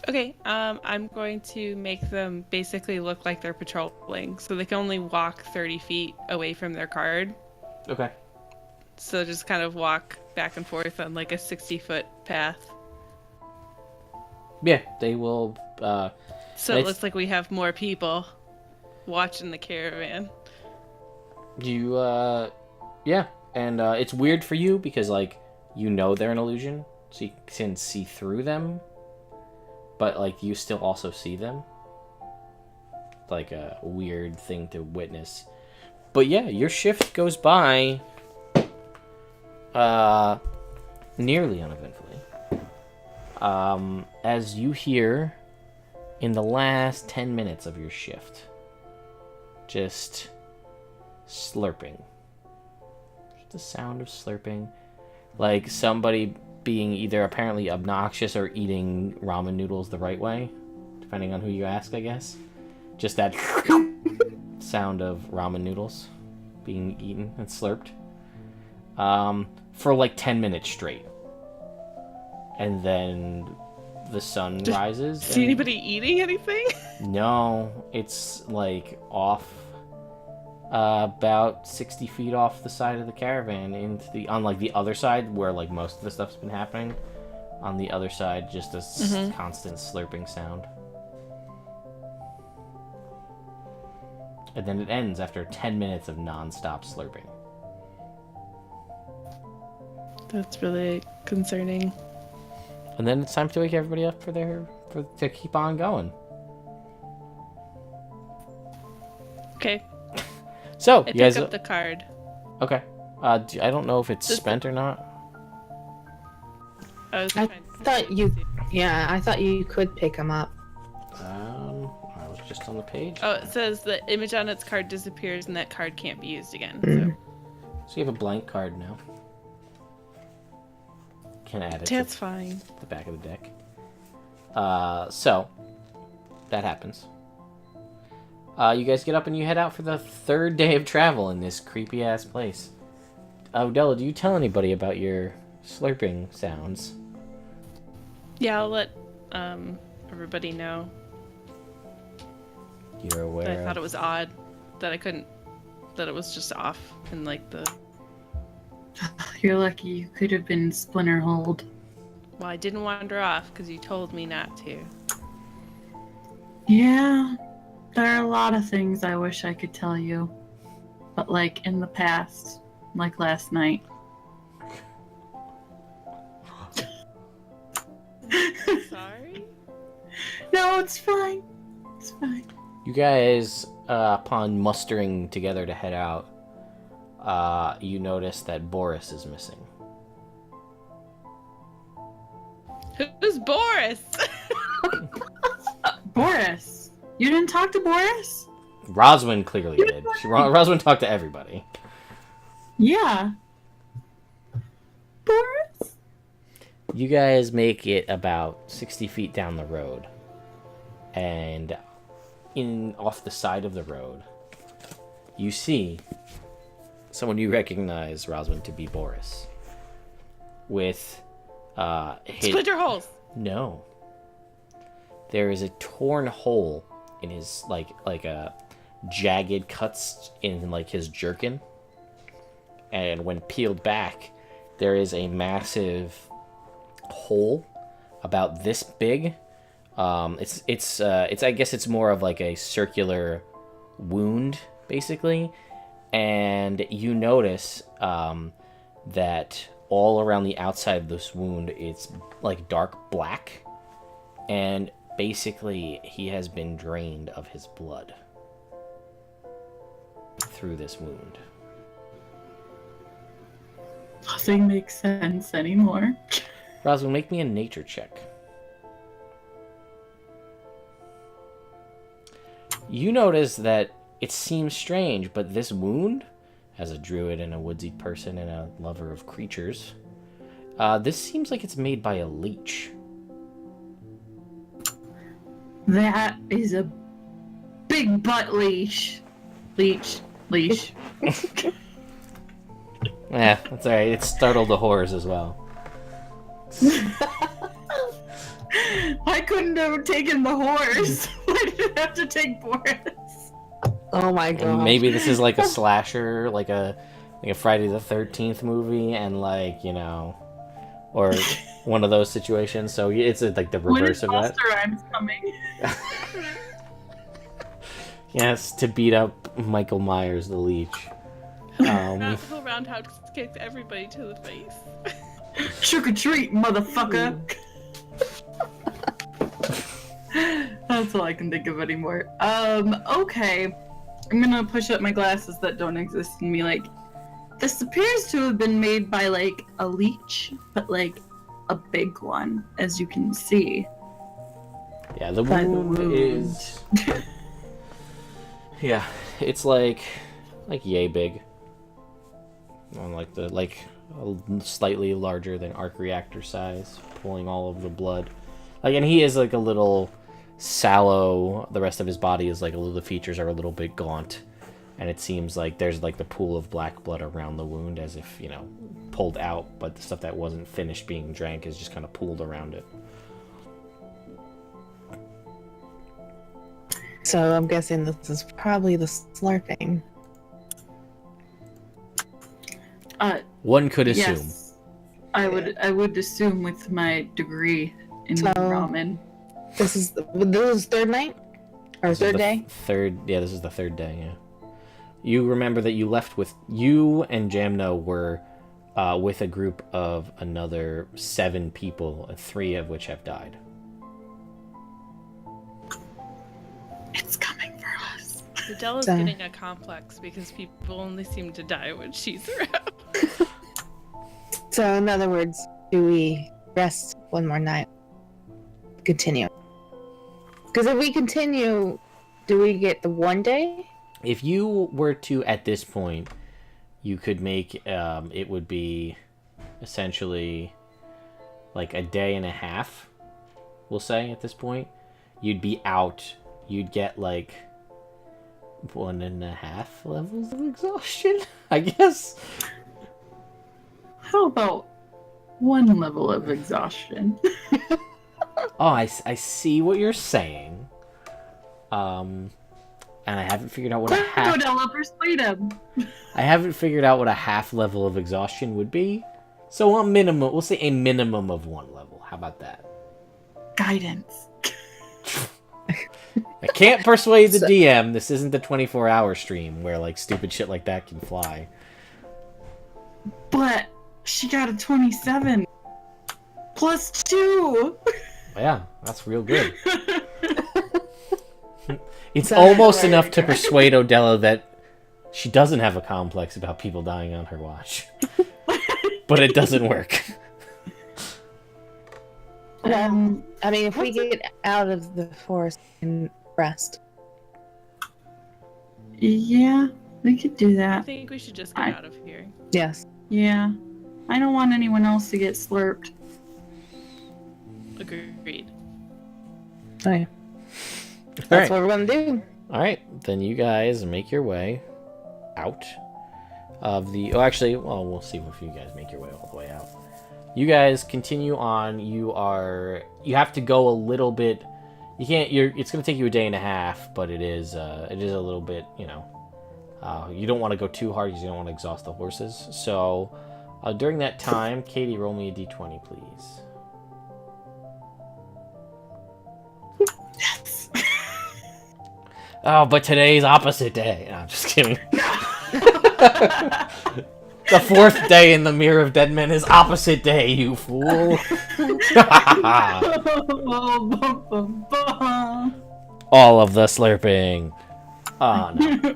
Okay, I'm going to make them basically look like they're patrolling, so they can only walk 30 feet away from their card. Okay. So just kind of walk back and forth on like a 60-foot path. Yeah, they will. So it looks like we have more people watching the caravan. You, yeah, and it's weird for you because, like, you know they're an illusion, so you can see through them. but like you still also see them. Like a weird thing to witness. But yeah, your shift goes by nearly uneventfully. As you hear in the last 10 minutes of your shift, just slurping. Just the sound of slurping. Like somebody being either apparently obnoxious or eating ramen noodles the right way, depending on who you ask, I guess. Just that sound of ramen noodles being eaten and slurped for like 10 minutes straight. And then the sun rises. See anybody eating anything? No, it's like off about 60 feet off the side of the caravan into the on like the other side where like most of the stuff's been happening. On the other side, just a constant slurping sound. And then it ends after 10 minutes of non-stop slurping. That's really concerning. And then it's time to wake everybody up to keep on going. Okay. So, I you guys... pick up the card. Okay. I don't know if it's spent or not. I thought you could pick them up. I was just on the page. Oh, it says the image on its card disappears and that card can't be used again. So you have a blank card now. Can add it That's fine. to the back of the deck. So that happens. You guys get up and you head out for the third day of travel in this creepy ass place. Della, do you tell anybody about your slurping sounds? Yeah, I'll let everybody know. You're aware. I thought it was odd that that it was just off in like the. You're lucky you could have been splinter-holed. Well, I didn't wander off because you told me not to. Yeah, there are a lot of things I wish I could tell you. But like in the past, like last night. Sorry? No, it's fine. It's fine. You guys, upon mustering together to head out, you notice that Boris is missing. Who's Boris? Boris? You didn't talk to Boris? Roswin clearly did. Roswin talked to everybody. Yeah. Boris? You guys make it about 60 feet down the road. And off the side of the road, you see someone you recognize, Roswin, to be Boris. With Splinter holes! No. There is a torn hole in his like a jagged cuts in like his jerkin. And when peeled back, there is a massive hole about this big. It's I guess it's more of like a circular wound basically. And you notice that all around the outside of this wound, it's like dark black. And basically, he has been drained of his blood through this wound. Nothing makes sense anymore. Roswell, make me a nature check. You notice that it seems strange, but this wound, as a druid and a woodsy person and a lover of creatures, this seems like it's made by a leech. That is a big butt leash. Leech. Yeah, that's alright. It startled the whores as well. I couldn't have taken the horse. Why did I have to take Boris? Oh my god. And maybe this is like a slasher, like a Friday the 13th movie, and like, you know, or one of those situations. So it's like the reverse of that. When is Buster Rhymes coming? Yes, to beat up Michael Myers, the Leech. That whole roundhouse kicked everybody to the face. Trick or treat, motherfucker. That's all I can think of anymore. Okay. I'm gonna push up my glasses that don't exist and be like, this appears to have been made by, like, a leech, but, like, a big one, as you can see. Yeah, the By the wound wound. is... yeah, it's like yay big. On slightly larger than arc reactor size, pulling all of the blood. Like, and he is like a little sallow. The rest of his body is like the features are a little bit gaunt, and it seems like there's like the pool of black blood around the wound, as if, you know, pulled out, but the stuff that wasn't finished being drank is just kind of pooled around it. So I'm guessing this is probably the slurping. One could assume. Yes. I would assume with my degree in So- ramen. This is third night? Or This is third the day? This is the third day, yeah. You remember that you left with... You and Jamno were with a group of another 7 people, 3 of which have died. It's coming for us. Adela's So- getting a complex because people only seem to die when she's around. So in other words, do we rest one more night? Continue. Because if we continue, do we get the one day? If you were to, at this point, you could make... it would be essentially like a day and a half, we'll say, at this point. You'd be out... You'd get, like, 1.5 levels of exhaustion, I guess. How about 1 level of exhaustion? Oh, I see what you're saying. And I haven't figured out what a half... Odella, persuade him. I haven't figured out what a half level of exhaustion would be. So a minimum... We'll say a minimum of 1 level. How about that? Guidance. I can't persuade the DM. This isn't the 24-hour stream where, like, stupid shit like that can fly. But she got a 27. Plus 2. Yeah, that's real good. It's So- almost enough to persuade Odella that she doesn't have a complex about people dying on her watch. But it doesn't work. I mean, if we get out of the forest and rest. Yeah, we could do I that. think we should just get out of here. Yes. Yeah. I don't want anyone else to get slurped. Agreed. Okay. All That's right. what we're gonna do. All right, then you guys make your way out of the... Oh, actually, well, we'll see if you guys make your way all the way out. You guys continue on. You have to go a little bit... You can't... It's going to take you a day and a half, but it is a little bit, you know... you don't want to go too hard because you don't want to exhaust the horses. So, during that time, Katie, roll me a d20, please. Yes. Oh, but today's opposite day. No, I'm just kidding. The 4th day in the Mirror of Dead Men is opposite day, you fool. All of the slurping. Oh, no.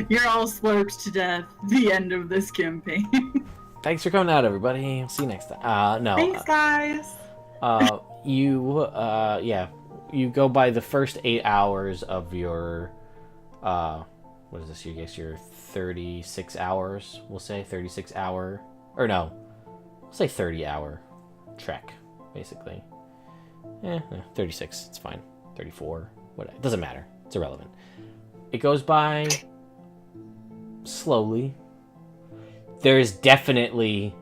You're all slurped to death. The end of this campaign. Thanks for coming out, everybody. See you next time. No. Thanks, guys. You go by the first 8 hours of your, what is this? You guess your 36 hours, we'll say 36 hour, or no, we'll say 30 hour trek, basically. 36, it's fine. 34, whatever, it doesn't matter. It's irrelevant. It goes by slowly. There is definitely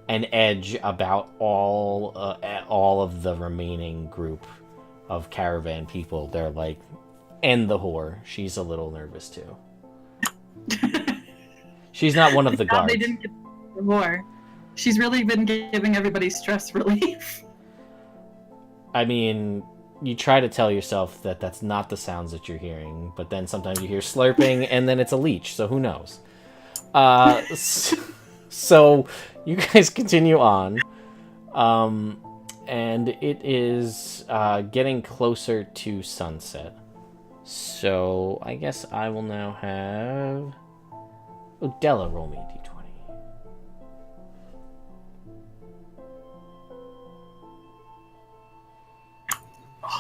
an edge about all of the remaining group of caravan people. They're like, and the whore. She's a little nervous too. She's not one of the guards. They didn't get the more. She's really been giving everybody stress relief. I mean, you try to tell yourself that that's not the sounds that you're hearing, but then sometimes you hear slurping, and then it's a leech, so who knows? So you guys continue on. and it is getting closer to sunset. So I guess I will now have Della roll me a d20.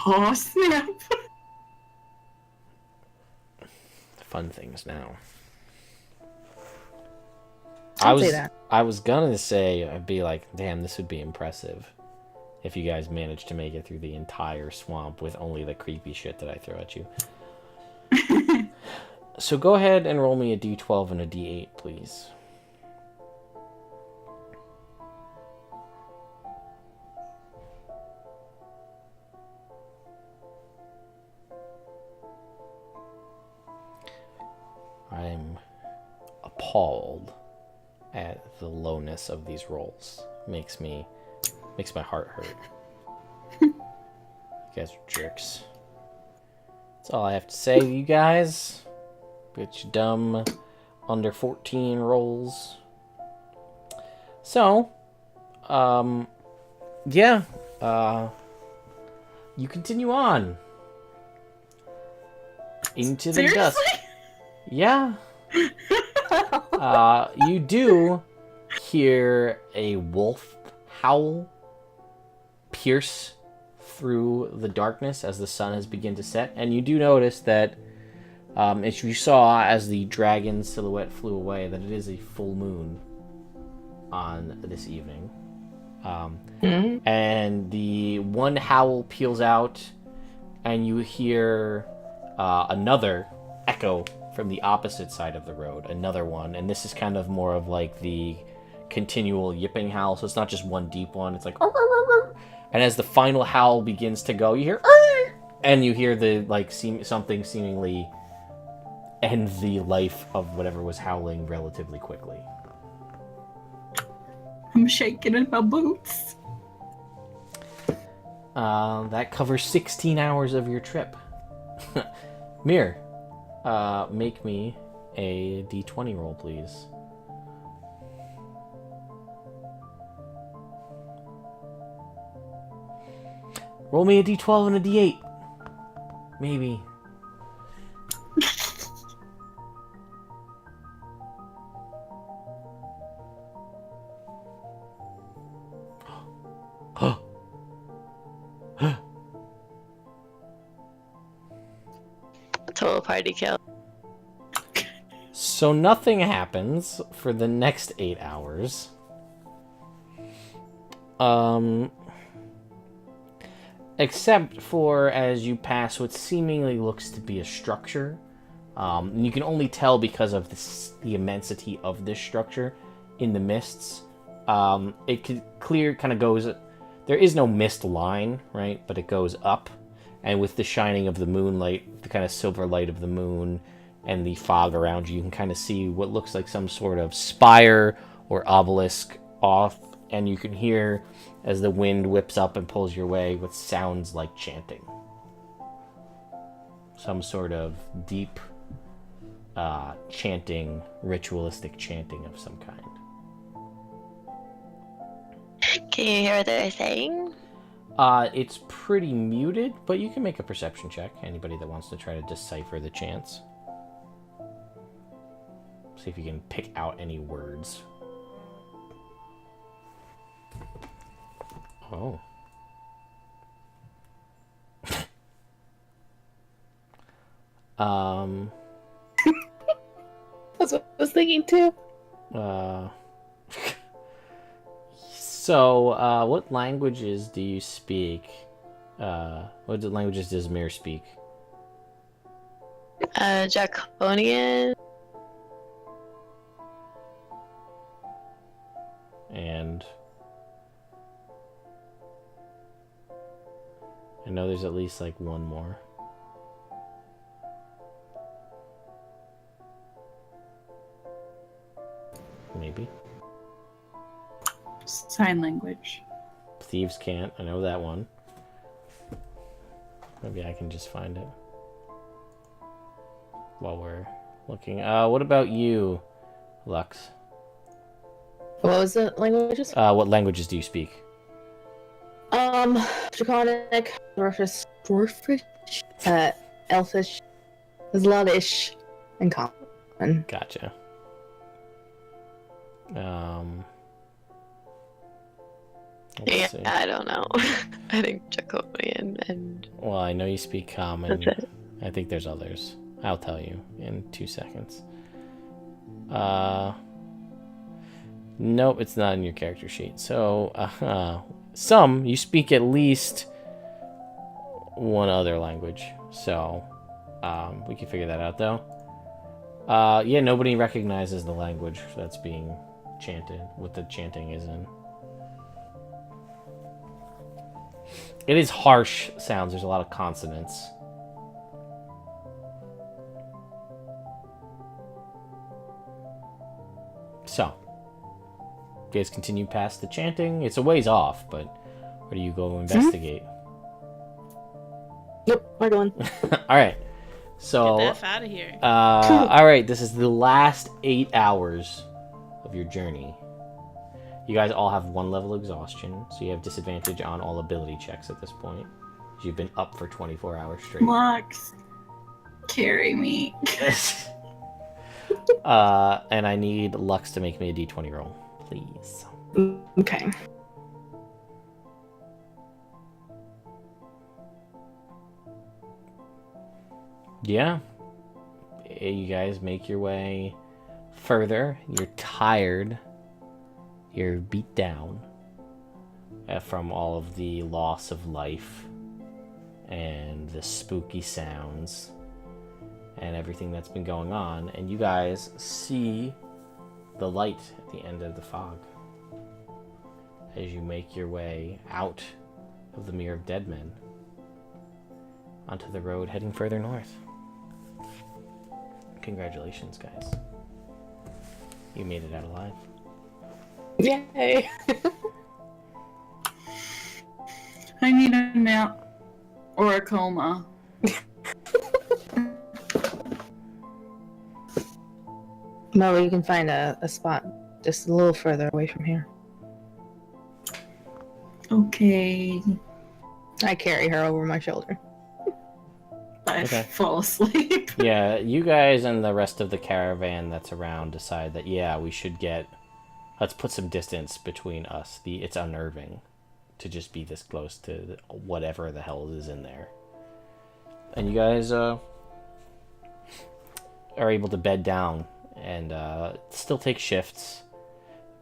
Oh, snap. Fun things now. I'll say that. I was gonna say, I'd be like, damn, this would be impressive if you guys managed to make it through the entire swamp with only the creepy shit that I throw at you. So go ahead and roll me a d12 and a d8, please. I'm appalled at the lowness of these rolls. Makes my heart hurt. You guys are jerks. That's all I have to say to you guys. Bitch dumb under 14 rolls. So, yeah, you continue on into the dusk. Yeah. You do hear a wolf howl pierce through the darkness as the sun has begun to set, and you do notice that, as you saw as the dragon silhouette flew away, that it is a full moon on this evening. And the one howl peels out, and you hear another echo from the opposite side of the road, another one, and this is kind of more of like the continual yipping howl, so it's not just one deep one, it's like, and as the final howl begins to go, you hear, and you hear the, like, something seemingly end the life of whatever was howling relatively quickly. I'm shaking in my boots. That covers 16 hours of your trip. Mir, make me a d20 roll, please. Roll me a d12 and a d8. Maybe. Total party kill. So nothing happens for the next 8 hours. Except for as you pass what seemingly looks to be a structure. And you can only tell because of the immensity of this structure in the mists. It kind of goes... There is no mist line, right? But it goes up. And with the shining of the moonlight, the kind of silver light of the moon, and the fog around you, you can kind of see what looks like some sort of spire or obelisk off. And you can hear, as the wind whips up and pulls your way, what sounds like chanting. Some sort of deep chanting, ritualistic chanting of some kind. Can you hear what they're saying? It's pretty muted, but you can make a perception check. Anybody that wants to try to decipher the chants. See if you can pick out any words. Oh. That's what I was thinking too. So, what languages do you speak? What languages does Mir speak? Draconian. And I know there's at least like one more. Maybe. Sign language. Thieves can't. I know that one. Maybe I can just find it while we're looking. What about you, Lux? What was the languages? What languages do you speak? Draconic, dwarfish, elfish, there's a lot of ish in common. Gotcha. Let's Yeah, see. I don't know. I think Draconian and Well, I know you speak common. that's it. I think there's others. I'll tell you in 2 seconds. Nope, it's not in your character sheet. So, some, you speak at least one other language. So, we can figure that out, though. Yeah, nobody recognizes the language that's being chanted, what the chanting is in. It is harsh sounds. There's a lot of consonants. So, you guys continue past the chanting. It's a ways off, but where do you go investigate? Yep, we're going. All right. So, Get the F out of here. all right. This is the last 8 hours of your journey. You guys all have 1 level exhaustion, so you have disadvantage on all ability checks at this point. You've been up for 24 hours straight. Lux, carry me. And I need Lux to make me a d20 roll, please. Okay. Yeah. You guys make your way further. You're tired. You're beat down from all of the loss of life and the spooky sounds and everything that's been going on. And you guys see the light at the end of the fog as you make your way out of the Mirror of Dead Men onto the road heading further north. Congratulations, guys. You made it out alive. Yay! I need a nap or a coma. Well, you can find a spot just a little further away from here. Okay. I carry her over my shoulder. I Okay. fall asleep. Yeah, you guys and the rest of the caravan that's around decide that, yeah, we should let's put some distance between us. It's unnerving to just be this close to whatever the hell is in there. And you guys are able to bed down and still take shifts,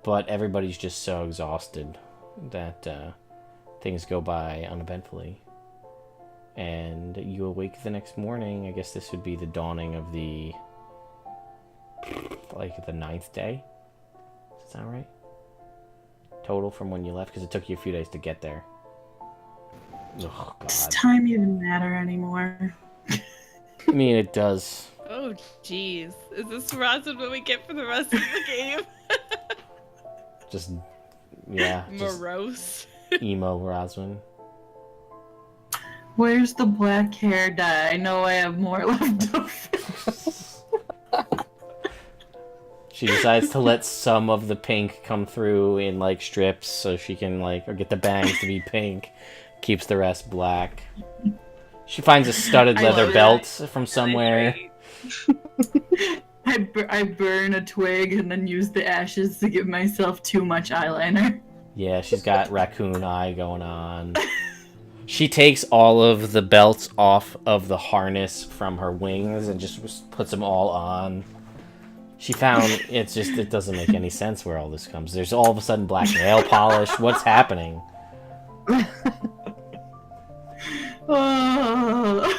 but everybody's just so exhausted that things go by uneventfully. And you awake the next morning. I guess this would be the dawning of the 9th day. Does that sound right? Total from when you left, because it took you a few days to get there. Oh, Does God. time even matter anymore? I mean, it does. Oh, jeez. Is this Rosin what we get for the rest of the game? Just, yeah. Just Morose. emo Roswin. Where's the black hair dye? I know I have more left over. She decides to let some of the pink come through in, like, strips so she can, like, or get the bangs to be pink. Keeps the rest black. She finds a studded I leather love belt that. from somewhere. I burn a twig and then use the ashes to give myself too much eyeliner. Yeah, she's got raccoon eye going on. She takes all of the belts off of the harness from her wings and just puts them all on. She found it doesn't make any sense where all this comes. There's all of a sudden black nail polish. What's happening? Oh.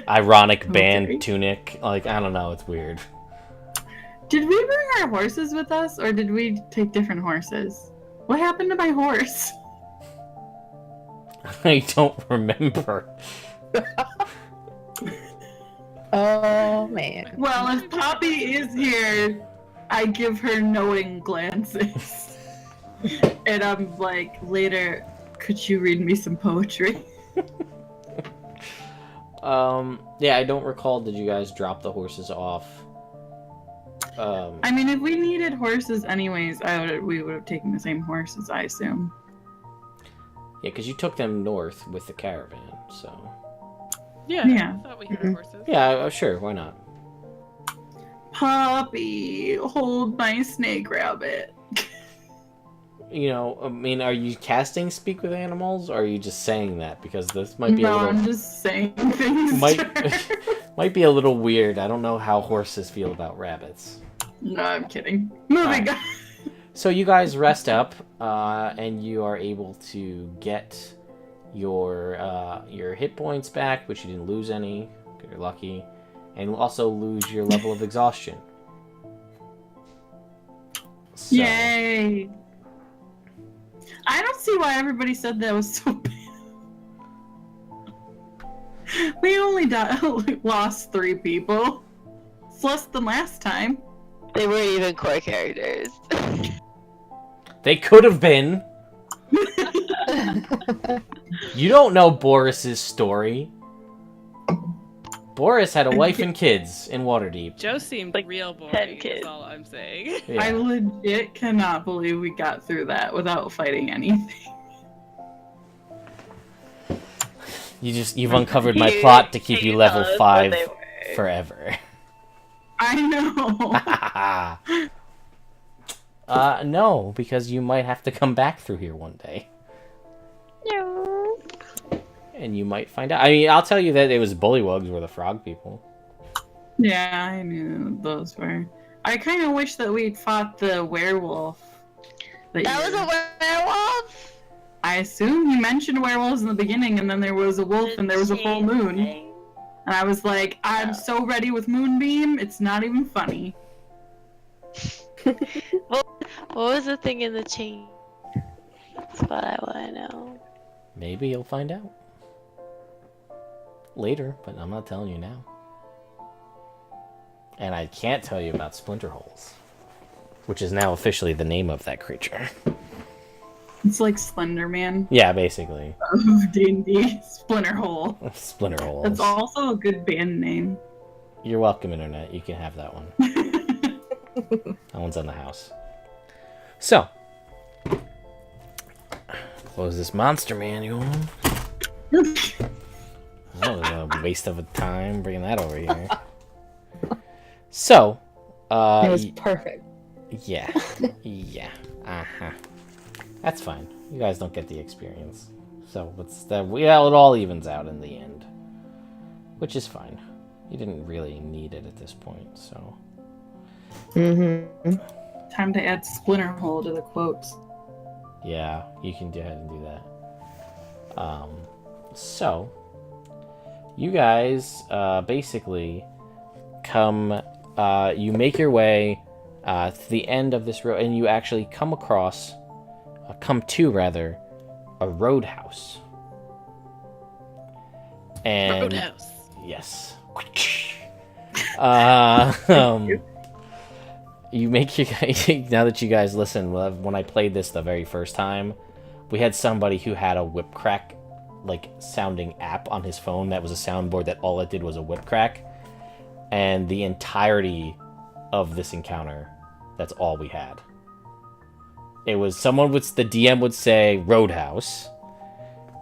Ironic band Okay. tunic. Like, I don't know, it's weird. Did we bring our horses with us, or did we take different horses? What happened to my horse? I don't remember. Oh man. Well, if Poppy is here, I give her knowing glances. And I'm like, later, could you read me some poetry? Yeah, I don't recall. Did you guys drop the horses off? I mean, if we needed horses anyways, we would have taken the same horses, I assume. Yeah, because you took them north with the caravan, so... Yeah, Yeah. I thought we had horses. Yeah, sure, why not? Poppy, hold my snake rabbit. You know, I mean, are you casting Speak with Animals, or are you just saying that? Because this might be a No, little... I'm just saying things. Might, to her. might be a little weird. I don't know how horses feel about rabbits. No, I'm kidding. Moving on. So you guys rest up, and you are able to get your hit points back, which you didn't lose any. You're lucky. And also lose your level of exhaustion. So, Yay! I don't see why everybody said that was so bad. We only lost 3 people. It's less than last time. They weren't even core characters. they could have been. You don't know Boris's story. Boris had a wife and kids in Waterdeep. Joe seemed Like real 10 boring, kids. is all I'm saying. Yeah. I legit cannot believe we got through that without fighting anything. You've uncovered my You plot to keep you can't level tell us 5 what they were. forever. I know. No, because you might have to come back through here one day. No. And you might find out. I mean, I'll tell you that it was bullywugs were the frog people. Yeah, I knew those were. I kind of wish that we'd fought the werewolf. That was a werewolf? I assume you mentioned werewolves in the beginning, and then there was a wolf, and there was a full moon. And I was like, I'm so ready with Moonbeam, it's not even funny. What was the thing in the chain? That's what I want to know. Maybe you'll find out. Later, but I'm not telling you now. And I can't tell you about splinter holes, which is now officially the name of that creature. It's like Slender Man Yeah, basically. of D&D, Splinter Hole. Splinter holes. That's also a good band name. You're welcome, Internet. You can have that one. That one's on the house. So, close this monster manual. That was a waste of a time bringing that over here. So, It was perfect. yeah, that's fine. You guys don't get the experience, so it's that. Yeah, it all evens out in the end, which is fine. You didn't really need it at this point, so. Mm-hmm. Time to add Splinter Hole to the quotes. Yeah, you can go ahead and do that. So, you guys basically come, you make your way to the end of this road, and you actually come to a roadhouse. And Roadhouse. yes. You make your now that you guys listen, when I played this the very first time, we had somebody who had a whip crack like sounding app on his phone that was a soundboard that all it did was a whip crack, and the entirety of this encounter, that's all we had. It was the DM would say Roadhouse,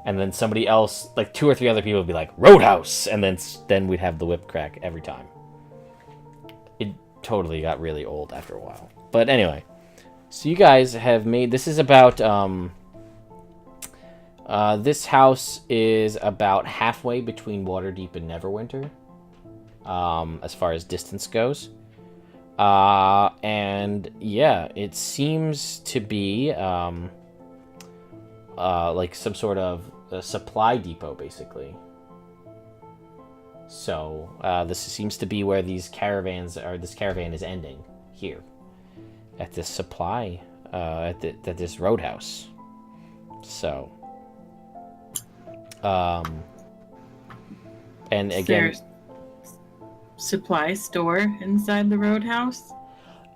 and then somebody else, like 2 or 3 other people would be like Roadhouse, and then we'd have the whip crack every time. It totally got really old after a while. But anyway, so you guys have made, this is about, this house is about halfway between Waterdeep and Neverwinter, as far as distance goes. And yeah, it seems to be, like some sort of a supply depot, basically. So, this seems to be where this caravan is ending, here. At this supply, at this roadhouse. So, and again... There's supply store inside the roadhouse?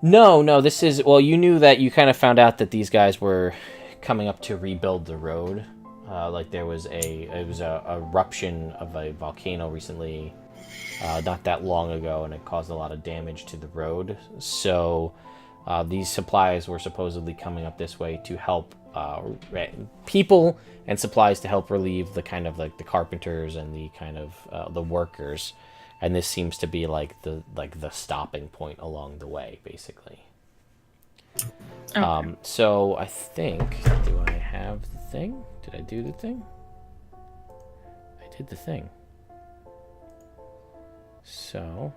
No, this is... Well, you knew that, you kind of found out that these guys were coming up to rebuild the road. Like there was a eruption of a volcano recently, not that long ago, and it caused a lot of damage to the road. So These supplies were supposedly coming up this way to help people and supplies to help relieve the kind of like the carpenters and the kind of the workers, and this seems to be like the stopping point along the way, basically. Okay. So I think, do I have the thing? Did I do the thing? I did the thing. So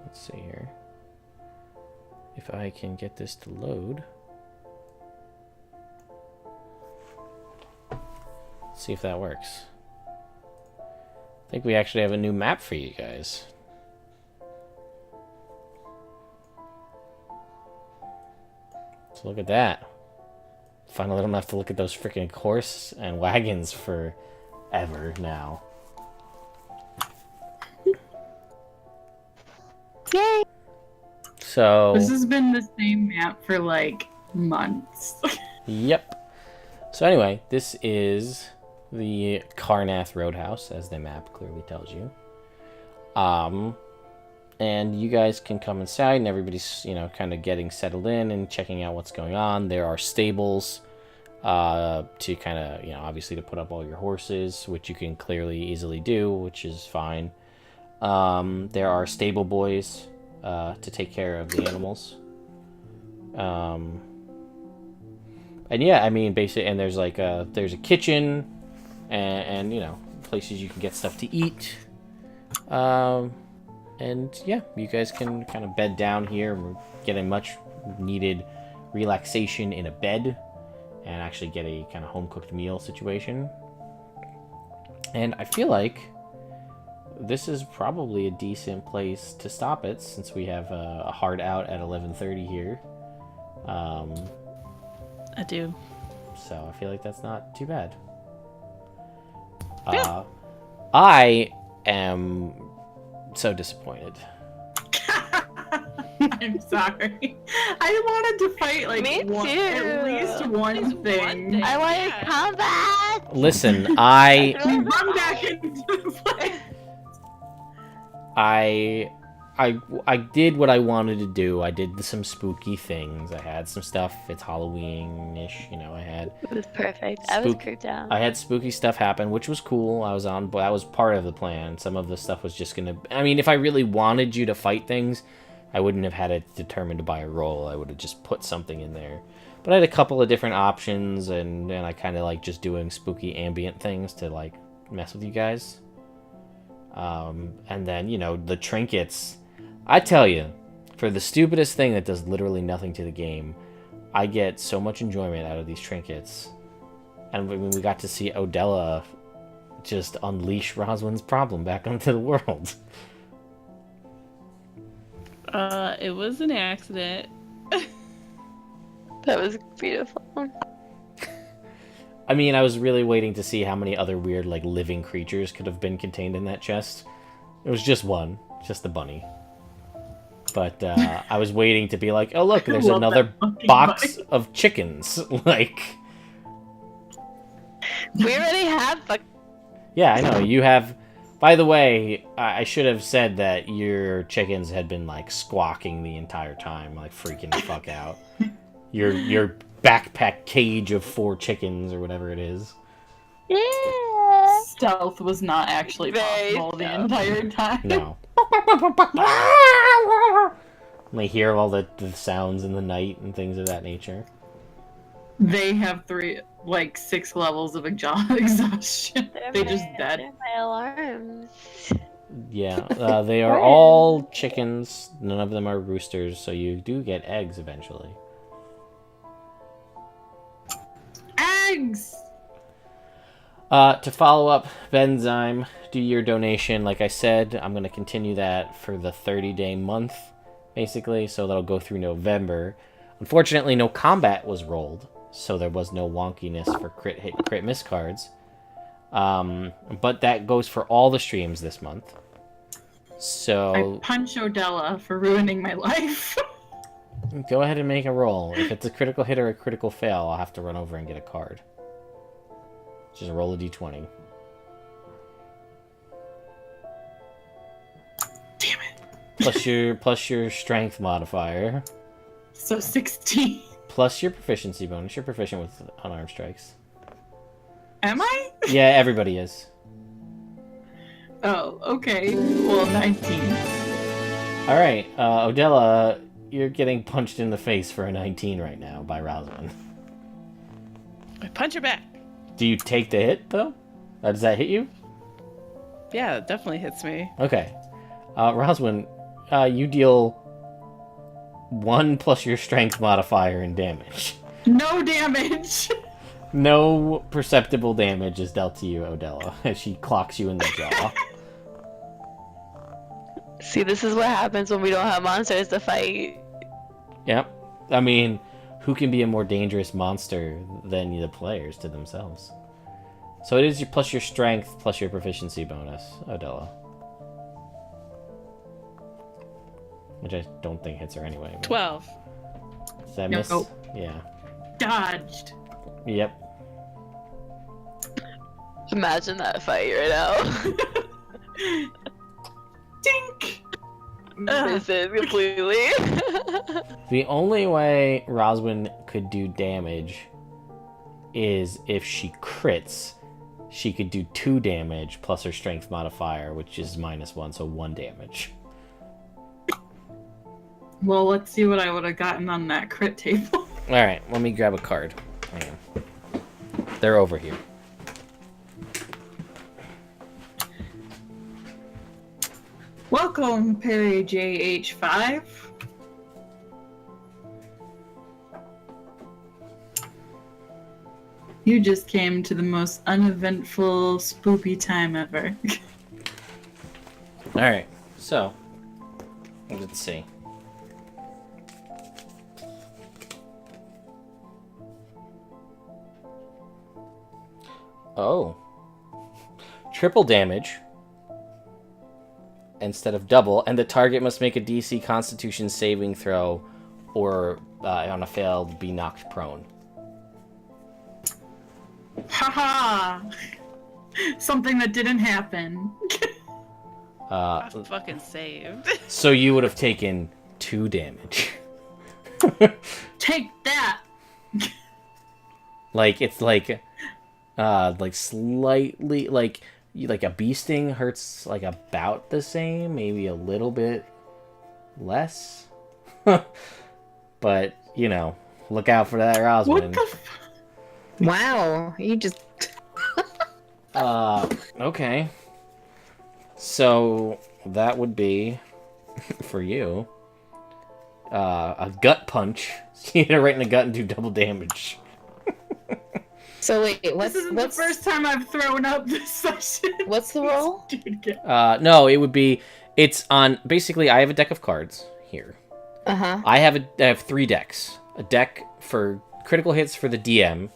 let's see here. If I can get this to load. See if that works. I think we actually have a new map for you guys. So look at that. Finally don't have to look at those freaking horse and wagons forever now. Yay! So This has been the same map for like months. yep. So anyway, this is the Karnath Roadhouse, as the map clearly tells you. And you guys can come inside, and everybody's, you know, kind of getting settled in and checking out what's going on. There are stables to kind of, you know, obviously to put up all your horses, which you can clearly easily do, which is fine. There are stable boys to take care of the animals. And yeah, I mean, basically, and there's like there's a kitchen, and you know, places you can get stuff to eat. And yeah, you guys can kind of bed down here and get a much needed relaxation in a bed, and actually get a kind of home cooked meal situation. And I feel like this is probably a decent place to stop it, since we have a hard out at 11:30 here. I do. So I feel like that's not too bad. Yeah. I am so disappointed. I'm sorry. I wanted to fight like Me one, too. at least one thing. I want Yeah. combat! Listen, I We run back into the fight. I did what I wanted to do. I did some spooky things. I had some stuff. It's Halloween-ish, you know. It was perfect. I was creeped out. I had spooky stuff happen, which was cool. That was part of the plan. Some of the stuff was just gonna. I mean, if I really wanted you to fight things, I wouldn't have had it determined by a roll. I would have just put something in there. But I had a couple of different options, and I kind of like just doing spooky ambient things to like mess with you guys. And then, you know, the trinkets. I tell you, for the stupidest thing that does literally nothing to the game, I get so much enjoyment out of these trinkets. And when we got to see Odella just unleash Roswin's problem back onto the world. It was an accident. That was beautiful. I mean, I was really waiting to see how many other weird, like, living creatures could have been contained in that chest. It was just one. Just the bunny. But, I was waiting to be like, oh, look, there's love another that fucking box bunny. of chickens. Like... We already have Yeah, I know. You have... By the way, I should have said that your chickens had been, like, squawking the entire time, like, freaking the fuck out. Your backpack cage of 4 chickens, or whatever it is. Yeah. Stealth was not actually Very possible the stealth. entire time. No. And they hear all the sounds in the night and things of that nature. They have 6 levels of exhaustion. They just dead. They're my alarms. Yeah, they are all chickens. None of them are roosters, so you do get eggs eventually. Eggs! To follow up, Benzyme, do your donation. Like I said, I'm going to continue that for the 30-day month, basically, so that'll go through November. Unfortunately, no combat was rolled, so there was no wonkiness for crit hit, crit miss cards. But that goes for all the streams this month. So I punch Odella for ruining my life. go ahead and make a roll. If it's a critical hit or a critical fail, I'll have to run over and get a card. Just roll a d20. Damn it. Plus your strength modifier. So 16. Plus your proficiency bonus. You're proficient with unarmed strikes. Am I? Yeah, everybody is. Oh, okay. Well, 19. All right, Odella, you're getting punched in the face for a 19 right now by Rosalind. I punch her back. Do you take the hit, though? Does that hit you? Yeah, it definitely hits me. Okay. Rosalind, you deal 1 plus your strength modifier in damage. No damage. No perceptible damage is dealt to you, Odella, as she clocks you in the jaw. See, this is what happens when we don't have monsters to fight. Yep. I mean, who can be a more dangerous monster than the players to themselves? So it is your plus your strength plus your proficiency bonus, Odella. Which I don't think hits her anyway. but- 12. Does that No. miss? Yeah. Dodged. Yep. Imagine that fight right now. Dink. Misses completely. The only way Roswin could do damage is if she crits. She could do 2 damage plus her strength modifier, which is -1, so 1 damage. Well, let's see what I would have gotten on that crit table. Alright, let me grab a card. Hang on. They're over here. Welcome, Perry JH5. You just came to the most uneventful, spoopy time ever. Alright, so. Let's see. Oh. Triple damage instead of double, and the target must make a DC Constitution saving throw or, on a failed, be knocked prone. Haha! Something that didn't happen. I fucking saved. So you would have taken 2 damage. Take that! Like, it's like slightly, like a bee sting hurts, like, about the same, maybe a little bit less. But, you know, look out for that What Rosalind. the Wow, you just. Okay. So, that would be, for you, a gut punch. You hit her right in the gut and do double damage. So wait, This isn't the first time I've thrown up this session. What's the roll? Dude, get- No, it would be, it's on, basically, I have a deck of cards here. Uh-huh. I have 3 decks. A deck for critical hits for the DM,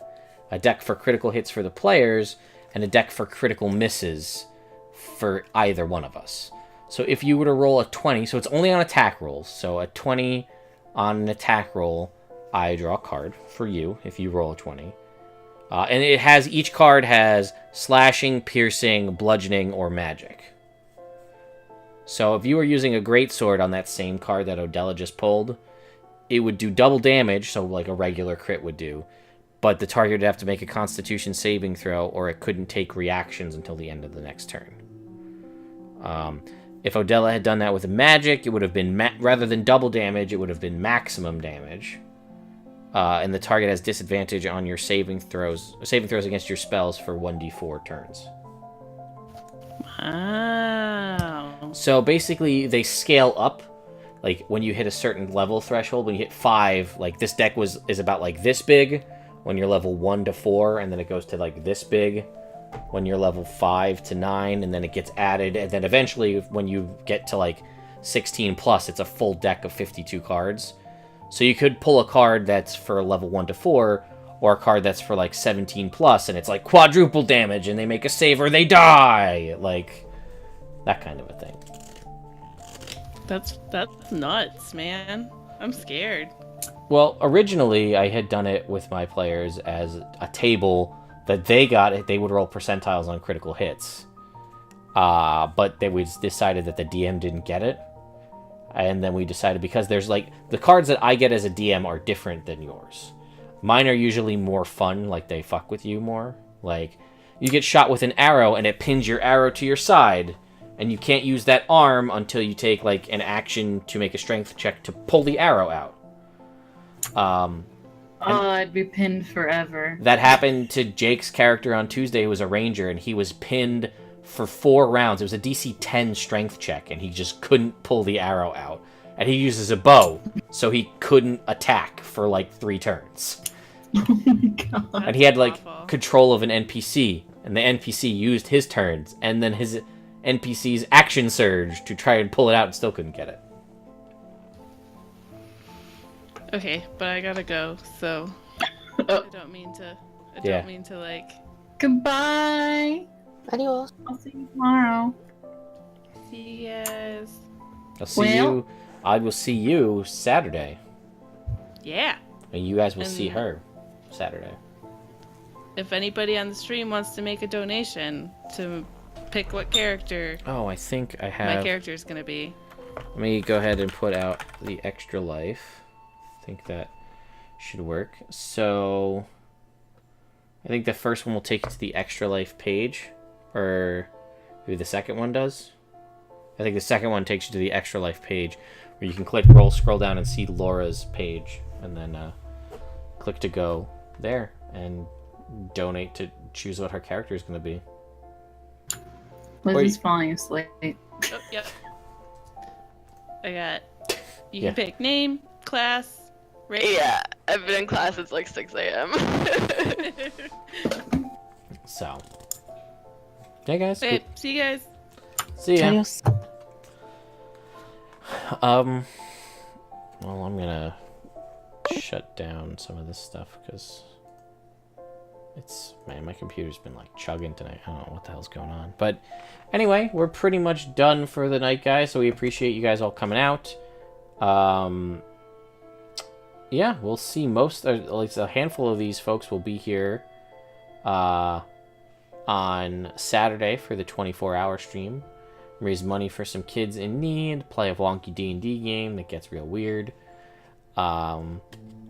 a deck for critical hits for the players, and a deck for critical misses for either one of us. So if you were to roll a 20, so it's only on attack rolls, so a 20 on an attack roll, I draw a card for you if you roll a 20. And it has, each card has slashing, piercing, bludgeoning, or magic. So if you were using a greatsword on that same card that Odella just pulled, it would do double damage, so like a regular crit would do. But the target would have to make a Constitution saving throw, or it couldn't take reactions until the end of the next turn. If Odella had done that with a magic, it would have been, rather than double damage, it would have been maximum damage. And the target has disadvantage on your saving throws against your spells for 1d4 turns. Wow. So basically, they scale up. Like, when you hit a certain level threshold, when you hit 5, like, this deck is about, like, this big when you're level 1 to 4, and then it goes to, like, this big when you're level 5 to 9, and then it gets added, and then eventually, when you get to, like, 16 plus, it's a full deck of 52 cards. So you could pull a card that's for level 1 to 4, or a card that's for, like, 17 plus, and it's, like, quadruple damage, and they make a save or they die! Like, that kind of a thing. That's nuts, man. I'm scared. Well, originally I had done it with my players as a table that they would roll percentiles on critical hits. But we decided that the DM didn't get it. And then we decided, because there's like, the cards that I get as a DM are different than yours. Mine are usually more fun, like they fuck with you more. Like, you get shot with an arrow and it pins your arrow to your side, and you can't use that arm until you take like an action to make a strength check to pull the arrow out. I'd be pinned forever. That happened to Jake's character on Tuesday, who was a ranger, and he was pinned for 4 rounds. It was a DC 10 strength check, and he just couldn't pull the arrow out. And he uses a bow, so he couldn't attack for like 3 turns. Oh my god. And he had like awful. control of an NPC, and the NPC used his turns, and then his NPC's action surge to try and pull it out and still couldn't get it. Okay, but I gotta go, so I don't mean to. I Yeah. don't mean to like. Goodbye. Adios. I'll see you tomorrow. See you guys. I'll see Well- you. I will see you Saturday, Yeah. and you guys will And- see her Saturday. If anybody on the stream wants to make a donation to pick what character Oh, I think I my have. character is gonna be. Let me go ahead and put out the extra life. I think that should work. So, I think the first one will take you to the extra life page, or maybe the second one does. I think the second one takes you to the extra life page, where you can click scroll down and see Laura's page, and then click to go there and donate to choose what her character is going to be. Lizzie's falling asleep. Oh, yep. I got. You Yeah. can pick name, class, race. Yeah, I've been in class since like 6 a.m. So, hey guys, Okay, see you guys. see ya. Adios. Well, I'm gonna shut down some of this stuff because my computer's been like chugging tonight. I don't know what the hell's going on. But anyway, we're pretty much done for the night, guys. So we appreciate you guys all coming out. Yeah, we'll see most, or at least a handful of these folks will be here on Saturday for the 24-hour stream. Raise money for some kids in need, play a wonky D&D game that gets real weird.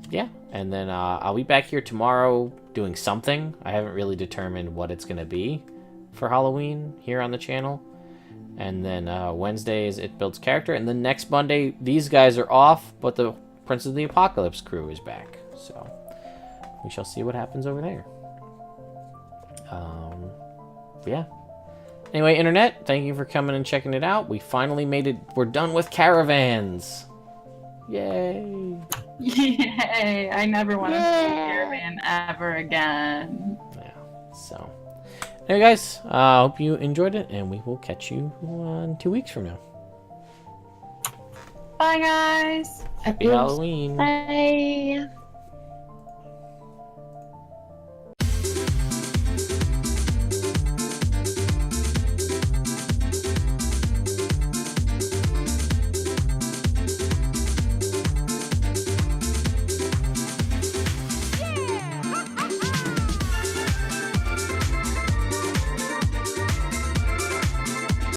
Yeah, and then I'll be back here tomorrow doing something. I haven't really determined what it's going to be for Halloween here on the channel. And then Wednesdays, it builds character. And then next Monday, these guys are off, but the Prince of the Apocalypse crew is back. So we shall see what happens over there. Yeah. Anyway, Internet, thank you for coming and checking it out. We finally made it. We're done with caravans. Yay. Yay! I never want to see a caravan ever again. Yeah. So, anyway, guys, hope you enjoyed it, and we will catch you in 2 weeks from now. Bye, guys. Happy Halloween. Bye.